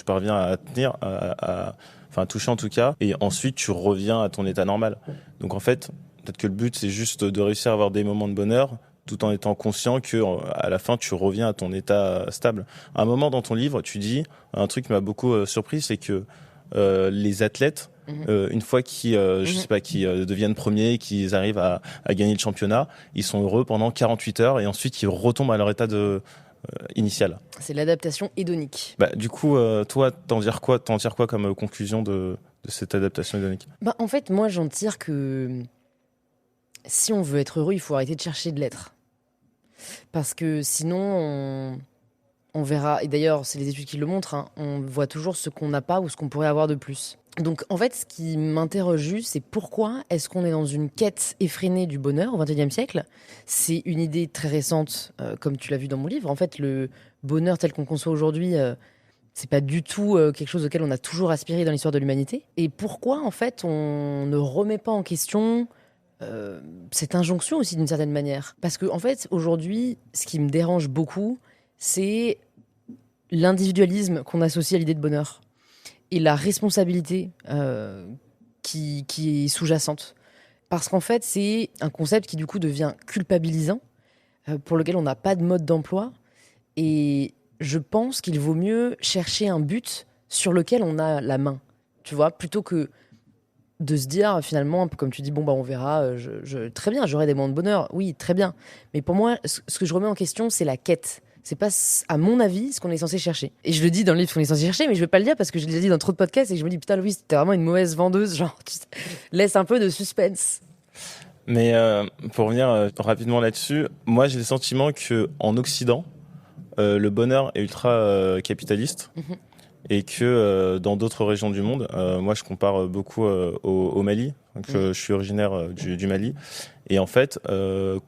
parviens à tenir, enfin, à toucher en tout cas, et ensuite, tu reviens à ton état normal. Donc, en fait, peut-être que le but, c'est juste de réussir à avoir des moments de bonheur, tout en étant conscient que à la fin, tu reviens à ton état stable. À un moment dans ton livre, tu dis, un truc qui m'a beaucoup surpris, c'est que les athlètes, une fois qu'ils je sais pas, qu'ils deviennent premiers, qu'ils arrivent à gagner le championnat, ils sont heureux pendant 48 heures et ensuite ils retombent à leur état initial. C'est l'adaptation hédonique. Bah, du coup, toi, t'en tires quoi comme conclusion de cette adaptation hédonique? Bah, en fait, moi, j'en tire que si on veut être heureux, il faut arrêter de chercher de l'être. Parce que sinon, on verra, et d'ailleurs, c'est les études qui le montrent, hein, on voit toujours ce qu'on n'a pas ou ce qu'on pourrait avoir de plus. Donc, en fait, ce qui m'interroge juste, c'est pourquoi est-ce qu'on est dans une quête effrénée du bonheur au XXIe siècle? C'est une idée très récente, comme tu l'as vu dans mon livre. En fait, le bonheur tel qu'on conçoit aujourd'hui, c'est pas du tout quelque chose auquel on a toujours aspiré dans l'histoire de l'humanité. Et pourquoi, en fait, on ne remet pas en question cette injonction aussi d'une certaine manière? Parce que, en fait, aujourd'hui, ce qui me dérange beaucoup, c'est l'individualisme qu'on associe à l'idée de bonheur et la responsabilité qui est sous-jacente. Parce qu'en fait, c'est un concept qui, du coup, devient culpabilisant, pour lequel on n'a pas de mode d'emploi. Et je pense qu'il vaut mieux chercher un but sur lequel on a la main, tu vois, plutôt que de se dire, finalement, un peu comme tu dis, bon, bah, on verra, très bien, j'aurai des moments de bonheur, oui, très bien. Mais pour moi, ce que je remets en question, c'est la quête. C'est pas, à mon avis, ce qu'on est censé chercher. Et je le dis dans le livre qu'on est censé chercher, mais je vais pas le dire parce que je l'ai dit dans trop de podcasts et je me dis, putain, Louise, t'es vraiment une mauvaise vendeuse, genre, laisse un peu de suspense. Mais pour revenir rapidement là-dessus, moi j'ai le sentiment que en Occident, le bonheur est ultra capitaliste. Mhm. Et que dans d'autres régions du monde, moi je compare beaucoup au Mali, donc je suis originaire du Mali, et en fait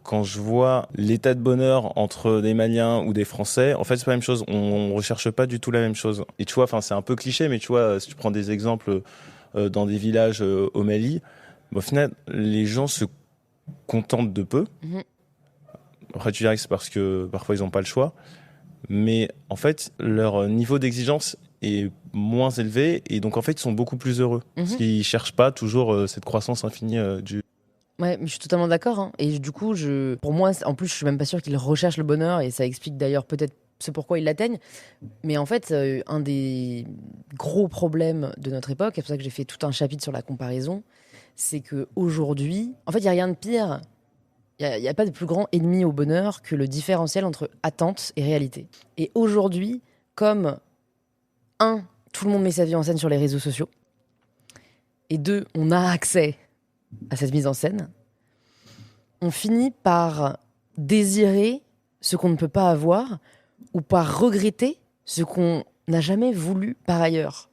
quand je vois l'état de bonheur entre des Maliens ou des Français, en fait c'est pas la même chose, on recherche pas du tout la même chose. Et tu vois, enfin c'est un peu cliché, mais tu vois, si tu prends des exemples dans des villages au Mali, au final les gens se contentent de peu. Mhm. Après tu dirais que c'est parce que parfois ils ont pas le choix, mais en fait leur niveau d'exigence est moins élevé et donc en fait ils sont beaucoup plus heureux parce qu'ils cherchent pas toujours cette croissance infinie du... Ouais, mais je suis totalement d'accord, hein. Et du coup, pour moi, en plus, je suis même pas sûre qu'ils recherchent le bonheur et ça explique d'ailleurs peut-être ce pourquoi ils l'atteignent. Mais en fait, un des gros problèmes de notre époque, et c'est pour ça que j'ai fait tout un chapitre sur la comparaison, c'est qu'aujourd'hui, en fait, il n'y a rien de pire. Il n'y a pas de plus grand ennemi au bonheur que le différentiel entre attente et réalité. Et aujourd'hui, comme tout le monde met sa vie en scène sur les réseaux sociaux, et 2, on a accès à cette mise en scène, on finit par désirer ce qu'on ne peut pas avoir ou par regretter ce qu'on n'a jamais voulu par ailleurs.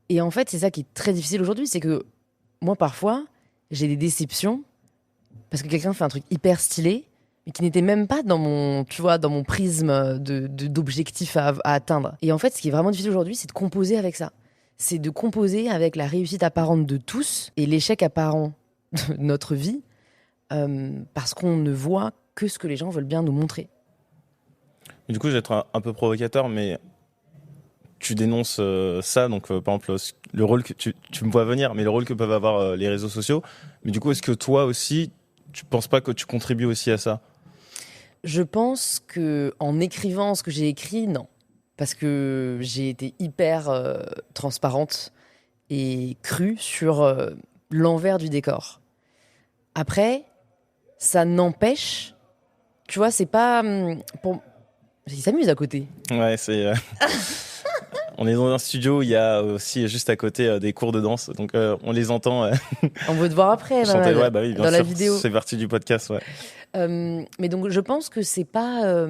Et en fait, c'est ça qui est très difficile aujourd'hui, c'est que moi, parfois, j'ai des déceptions parce que quelqu'un fait un truc hyper stylé, mais qui n'était même pas dans mon, tu vois, dans mon prisme d'objectif à atteindre. Et en fait, ce qui est vraiment difficile aujourd'hui, c'est de composer avec ça. C'est de composer avec la réussite apparente de tous et l'échec apparent de notre vie, parce qu'on ne voit que ce que les gens veulent bien nous montrer. Et du coup, je vais être un peu provocateur, mais tu dénonces ça, donc par exemple, le rôle que tu me vois venir, mais le rôle que peuvent avoir les réseaux sociaux. Mais du coup, est-ce que toi aussi, tu penses pas que tu contribues aussi à ça? Je pense que en écrivant ce que j'ai écrit, non. Parce que j'ai été hyper transparente et crue sur l'envers du décor. Après, ça n'empêche, tu vois, c'est pas pour. Ils s'amusent à côté. Ouais, c'est. On est dans un studio où il y a aussi juste à côté des cours de danse, donc on les entend. On veut te voir après, Chanter, ouais, bah oui, bien dans sûr, la vidéo. c'est partie du podcast, ouais. Mais donc, je pense que c'est pas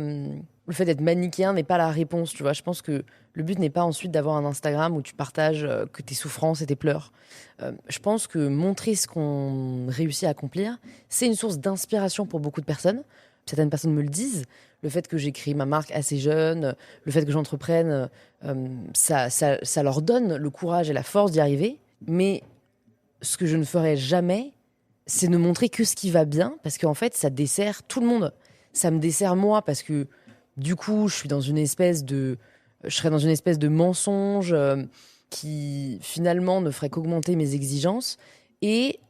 le fait d'être manichéen n'est pas la réponse, tu vois. Je pense que le but n'est pas ensuite d'avoir un Instagram où tu partages que tes souffrances et tes pleurs. Je pense que montrer ce qu'on réussit à accomplir, c'est une source d'inspiration pour beaucoup de personnes. Certaines personnes me le disent. Le fait que j'ai créé ma marque assez jeune, le fait que j'entreprenne, ça leur donne le courage et la force d'y arriver. Mais ce que je ne ferai jamais, c'est ne montrer que ce qui va bien, parce qu'en fait, ça dessert tout le monde. Ça me dessert moi, parce que du coup, je serais dans une espèce de mensonge qui finalement ne ferait qu'augmenter mes exigences, et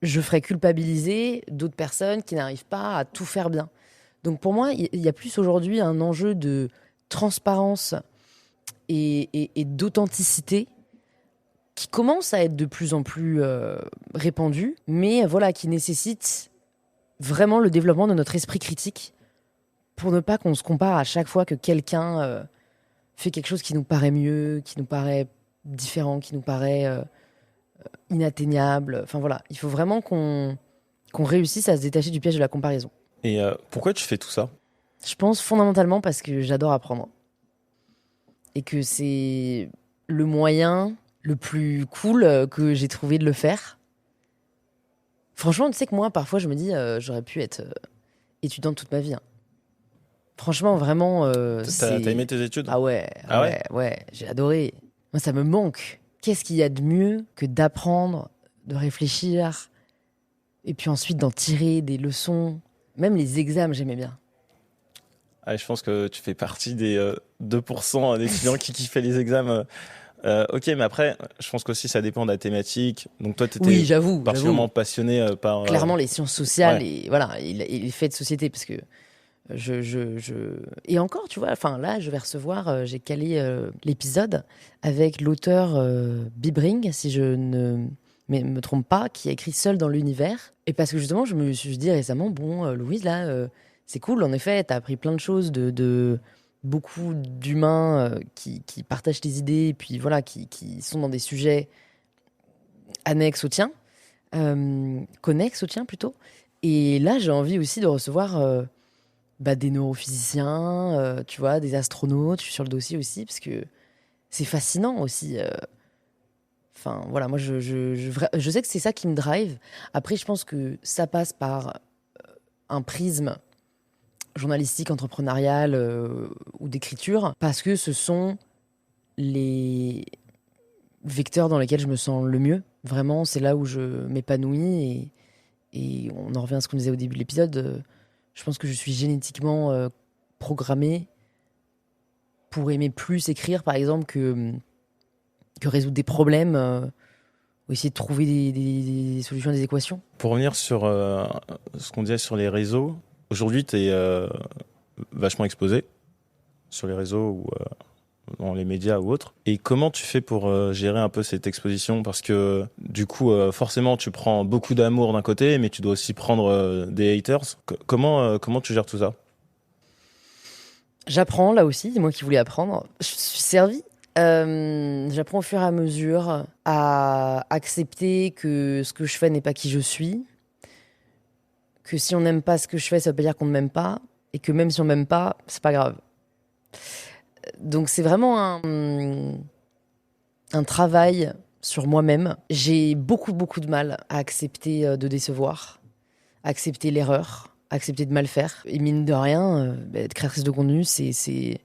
je ferais culpabiliser d'autres personnes qui n'arrivent pas à tout faire bien. Donc pour moi, il y a plus aujourd'hui un enjeu de transparence et d'authenticité qui commence à être de plus en plus répandu, mais voilà, qui nécessite vraiment le développement de notre esprit critique pour ne pas qu'on se compare à chaque fois que quelqu'un fait quelque chose qui nous paraît mieux, qui nous paraît différent, qui nous paraît inatteignable. Enfin voilà, il faut vraiment qu'on réussisse à se détacher du piège de la comparaison. Et pourquoi tu fais tout ça? Je pense fondamentalement parce que j'adore apprendre. Et que c'est le moyen le plus cool que j'ai trouvé de le faire. Franchement, tu sais que moi, parfois, je me dis, j'aurais pu être étudiante toute ma vie. Hein. Franchement, vraiment. T'as aimé tes études? Ah ouais, Ah ouais, ouais, j'ai adoré. Moi, ça me manque. Qu'est-ce qu'il y a de mieux que d'apprendre, de réfléchir, et puis ensuite d'en tirer des leçons. Même les examens, j'aimais bien. Ah, je pense que tu fais partie des 2% des étudiants qui kiffaient les examens. Ok, mais après, je pense qu'aussi ça dépend de la thématique. Donc toi, tu étais Oui, j'avoue. particulièrement passionné par... Clairement, les sciences sociales ouais. et voilà, et les faits de société, parce que et encore, tu vois, enfin là, je vais recevoir, j'ai calé l'épisode avec l'auteur Bibring, si je ne me trompe pas, qui a écrit Seul dans l'univers. Et parce que justement, je me suis dit récemment, bon, Louise, là, c'est cool, en effet, t'as appris plein de choses de beaucoup d'humains qui partagent tes idées, et puis voilà, qui sont dans des sujets annexes au tien, connexes au tien plutôt. Et là, j'ai envie aussi de recevoir des neurophysiciens, tu vois, des astronautes. Je suis sur le dossier aussi parce que c'est fascinant aussi. Enfin, voilà, moi, je sais que c'est ça qui me drive. Après, je pense que ça passe par un prisme journalistique, entrepreneurial ou d'écriture, parce que ce sont les vecteurs dans lesquels je me sens le mieux. Vraiment, c'est là où je m'épanouis. Et on en revient à ce qu'on disait au début de l'épisode. Je pense que je suis génétiquement programmée pour aimer plus écrire, par exemple, que résoudre des problèmes ou essayer de trouver des solutions à des équations. Pour revenir sur ce qu'on disait sur les réseaux, aujourd'hui, tu es vachement exposé sur les réseaux ou dans les médias ou autres. Et comment tu fais pour gérer un peu cette exposition? Parce que du coup, forcément, tu prends beaucoup d'amour d'un côté, mais tu dois aussi prendre des haters. Comment tu gères tout ça? J'apprends, là aussi, c'est moi qui voulais apprendre. Je suis servie. J'apprends au fur et à mesure à accepter que ce que je fais n'est pas qui je suis, que si on n'aime pas ce que je fais, ça veut pas dire qu'on ne m'aime pas, et que même si on m'aime pas, c'est pas grave. Donc c'est vraiment un travail sur moi-même. J'ai beaucoup de mal à accepter de décevoir, à accepter l'erreur, à accepter de mal faire. Et mine de rien, être créatrice de contenu, c'est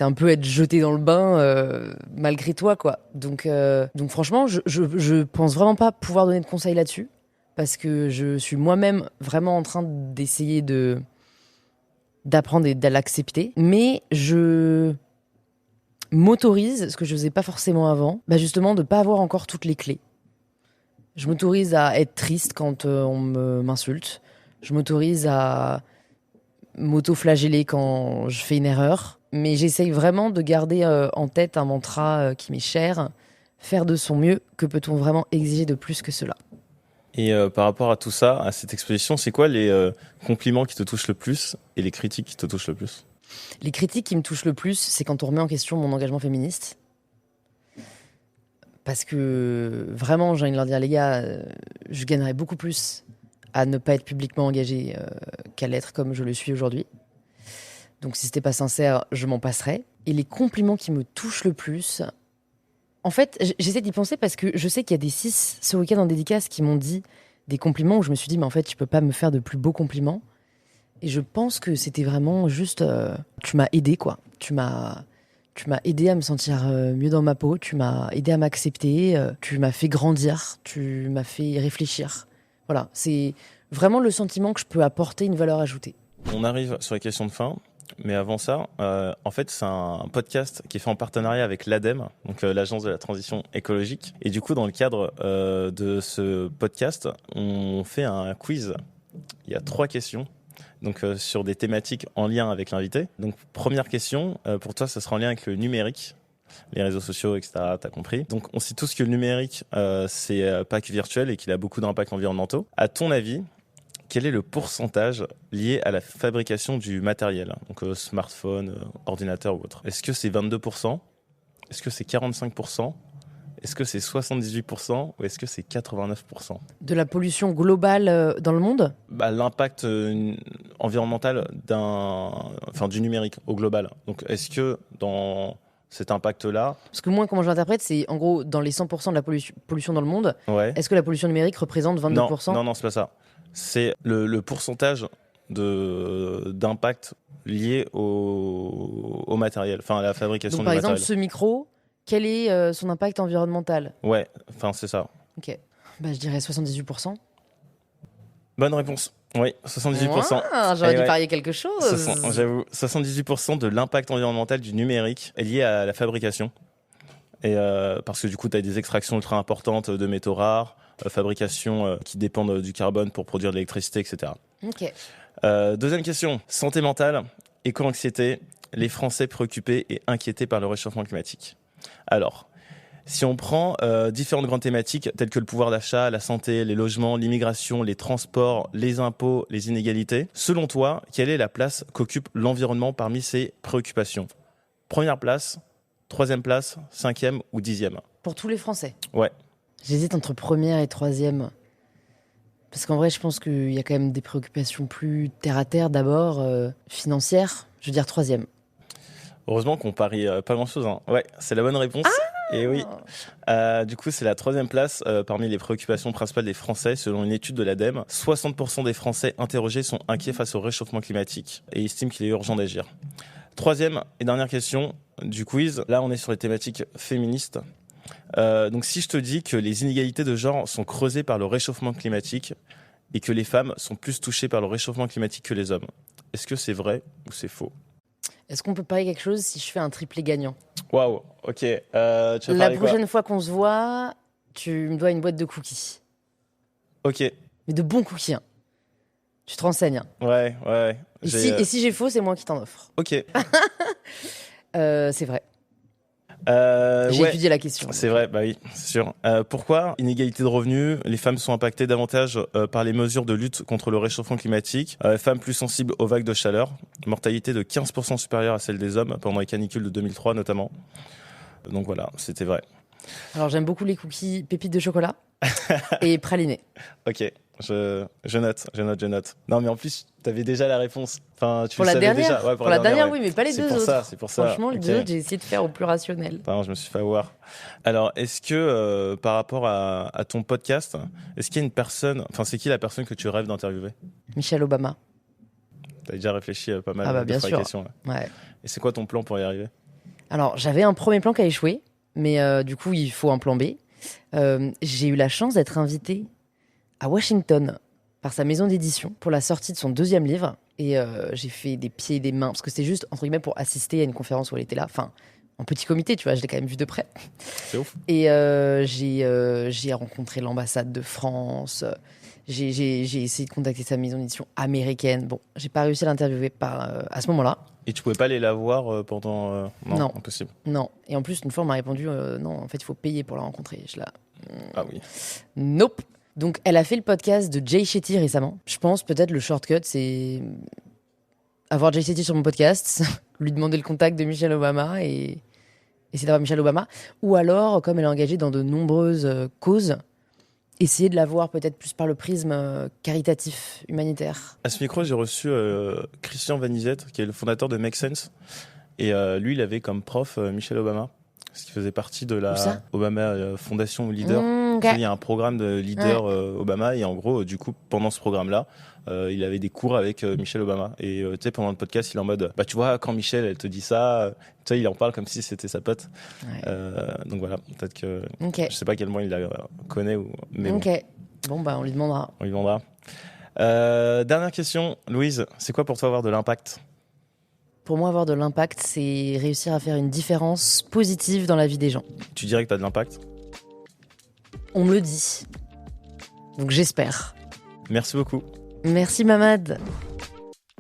un peu être jeté dans le bain malgré toi, quoi. Donc franchement, je pense vraiment pas pouvoir donner de conseils là-dessus. parce que je suis moi-même vraiment en train d'essayer d'apprendre et de l'accepter. Mais je m'autorise, ce que je faisais pas forcément avant, justement de pas avoir encore toutes les clés. Je m'autorise à être triste quand m'insulte. Je m'autorise à m'auto-flageller quand je fais une erreur. Mais j'essaye vraiment de garder en tête un mantra qui m'est cher. Faire de son mieux, que peut-on vraiment exiger de plus que cela ? Et par rapport à tout ça, à cette exposition, c'est quoi les compliments qui te touchent le plus et les critiques qui te touchent le plus ? Les critiques qui me touchent le plus, c'est quand on remet en question mon engagement féministe. Parce que vraiment, j'ai envie de leur dire, les gars, je gagnerais beaucoup plus à ne pas être publiquement engagée qu'à l'être comme je le suis aujourd'hui. Donc si c'était pas sincère, je m'en passerais. Et les compliments qui me touchent le plus, en fait, j'essaie d'y penser parce que je sais qu'il y a des cis ce week-end en dédicace qui m'ont dit des compliments où je me suis dit, mais en fait, tu peux pas me faire de plus beaux compliments. Et je pense que c'était vraiment juste, tu m'as aidé, quoi. Tu m'as aidé à me sentir mieux dans ma peau, tu m'as aidé à m'accepter, tu m'as fait grandir, tu m'as fait réfléchir. Voilà, c'est vraiment le sentiment que je peux apporter une valeur ajoutée. On arrive sur les questions de fin, mais avant ça, en fait, c'est un podcast qui est fait en partenariat avec l'ADEME, donc l'Agence de la transition écologique. Et du coup, dans le cadre de ce podcast, on fait un quiz. Il y a 3 questions. Donc sur des thématiques en lien avec l'invité. Donc première question, pour toi, ça sera en lien avec le numérique, les réseaux sociaux, etc. T'as compris. Donc on sait tous que le numérique, c'est pas que virtuel et qu'il a beaucoup d'impacts environnementaux. À ton avis, quel est le pourcentage lié à la fabrication du matériel, donc smartphone, ordinateur ou autre ? Est-ce que c'est 22% ? Est-ce que c'est 45% ? Est-ce que c'est 78% ou est-ce que c'est 89% ? De la pollution globale dans le monde ? L'impact environnemental du numérique au global. Donc, est-ce que dans cet impact-là... Parce que moi, comment je l'interprète, c'est en gros, dans les 100% de la pollution dans le monde, Ouais. Est-ce que la pollution numérique représente 22% ? Non, c'est pas ça. C'est le pourcentage d'impact lié au matériel, enfin à la fabrication Donc, du par matériel. exemple, ce micro, quel est son impact environnemental ? Ouais, enfin c'est ça. Ok. Je dirais 78%. Bonne réponse. Oui, 78%. J'aurais dû parier quelque chose. J'avoue, 78% de l'impact environnemental du numérique est lié à la fabrication. Et parce que du coup, tu as des extractions ultra importantes de métaux rares, fabrication qui dépendent du carbone pour produire de l'électricité, etc. Ok. Deuxième question, santé mentale, éco-anxiété, les Français préoccupés et inquiétés par le réchauffement climatique. Alors, si on prend différentes grandes thématiques telles que le pouvoir d'achat, la santé, les logements, l'immigration, les transports, les impôts, les inégalités, selon toi, quelle est la place qu'occupe l'environnement parmi ces préoccupations ? Première place, troisième place, 5e ou 10e ? Pour tous les Français ? Ouais. J'hésite entre première et troisième. Parce qu'en vrai, je pense qu'il y a quand même des préoccupations plus terre-à-terre d'abord, financières. Je veux dire troisième. Heureusement qu'on parie pas grand-chose. Hein. Ouais, c'est la bonne réponse. Et oui. Du coup, c'est la 3e place parmi les préoccupations principales des Français. Selon une étude de l'ADEME, 60% des Français interrogés sont inquiets face au réchauffement climatique et estiment qu'il est urgent d'agir. 3e et dernière question du quiz. Là, on est sur les thématiques féministes. Donc, si je te dis que les inégalités de genre sont creusées par le réchauffement climatique et que les femmes sont plus touchées par le réchauffement climatique que les hommes, est-ce que c'est vrai ou c'est faux ? Est-ce qu'on peut parier quelque chose si je fais un triplé gagnant ? Waouh, ok. La prochaine fois qu'on se voit, tu me dois une boîte de cookies. Ok. Mais de bons cookies. Hein. Tu te renseignes. Hein. Ouais. Et si j'ai faux, c'est moi qui t'en offre. Ok. C'est vrai. J'ai étudié la question. C'est vrai, bah oui, c'est sûr. Pourquoi inégalité de revenus ? Les femmes sont impactées davantage par les mesures de lutte contre le réchauffement climatique. Femmes plus sensibles aux vagues de chaleur. Mortalité de 15% supérieure à celle des hommes pendant les canicules de 2003 notamment. Donc voilà, c'était vrai. Alors j'aime beaucoup les cookies pépites de chocolat et pralinés. Ok, je note. Non mais en plus, t'avais déjà la réponse. Enfin, tu pour le la savais dernière, déjà. Ouais, pour la dernière, ouais. oui, mais pas les deux autres. C'est pour ça. Franchement, les deux autres, j'ai essayé de faire au plus rationnel. Pardon, je me suis fait avoir. Alors, est-ce que par rapport à ton podcast, est-ce qu'il y a une personne, enfin, c'est qui la personne que tu rêves d'interviewer ? Michelle Obama. T'as déjà réfléchi pas mal de fois à la question. Là. Ouais. Et c'est quoi ton plan pour y arriver ? Alors, j'avais un premier plan qui a échoué, mais du coup, il faut un plan B. J'ai eu la chance d'être invitée à Washington par sa maison d'édition pour la sortie de son 2e livre. Et j'ai fait des pieds et des mains, parce que c'était juste, entre guillemets, pour assister à une conférence où elle était là. Enfin, en petit comité, tu vois, je l'ai quand même vu de près. C'est ouf. Et j'ai rencontré l'ambassade de France. J'ai essayé de contacter sa maison d'édition américaine. Bon, j'ai pas réussi à l'interviewer à ce moment-là. Et tu pouvais pas aller la voir pendant... Non. Impossible. Non. Et en plus, une fois, on m'a répondu non, en fait, il faut payer pour la rencontrer. Je là. Ah oui. Nope. Donc, elle a fait le podcast de Jay Shetty récemment. Je pense peut-être le shortcut, c'est avoir Jay Shetty sur mon podcast, lui demander le contact de Michelle Obama et essayer d'avoir Michelle Obama. Ou alors, comme elle est engagée dans de nombreuses causes, essayer de la voir peut-être plus par le prisme caritatif, humanitaire. À ce micro, j'ai reçu Christian Vanizette, qui est le fondateur de Make Sense. Et lui, il avait comme prof Michelle Obama, parce qu'il faisait partie de la Obama Fondation Leader. Okay. Il y a un programme de leader Obama, et en gros, du coup, pendant ce programme-là, il avait des cours avec Michelle Obama. Et tu sais, pendant le podcast, il est en mode, bah tu vois, quand Michelle, elle te dit ça, tu sais, il en parle comme si c'était sa pote. Ouais. Donc voilà, peut-être que... Okay. Je sais pas à quel point il la connaît, mais Ok. Bon, bah on lui demandera. On lui demandera. Dernière question, Louise, c'est quoi pour toi avoir de l'impact ? Pour moi, avoir de l'impact, c'est réussir à faire une différence positive dans la vie des gens. Tu dirais que tu as de l'impact ? On me le dit. Donc j'espère. Merci beaucoup. Merci Mamad.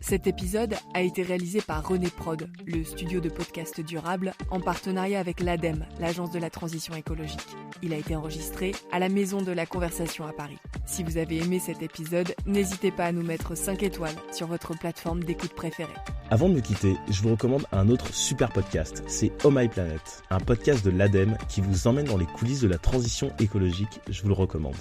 Cet épisode a été réalisé par René Prod, le studio de podcast durable, en partenariat avec l'ADEME, l'Agence de la transition écologique. Il a été enregistré à la Maison de la Conversation à Paris. Si vous avez aimé cet épisode, n'hésitez pas à nous mettre 5 étoiles sur votre plateforme d'écoute préférée. Avant de me quitter, je vous recommande un autre super podcast, c'est Oh My Planet, un podcast de l'ADEME qui vous emmène dans les coulisses de la transition écologique, je vous le recommande.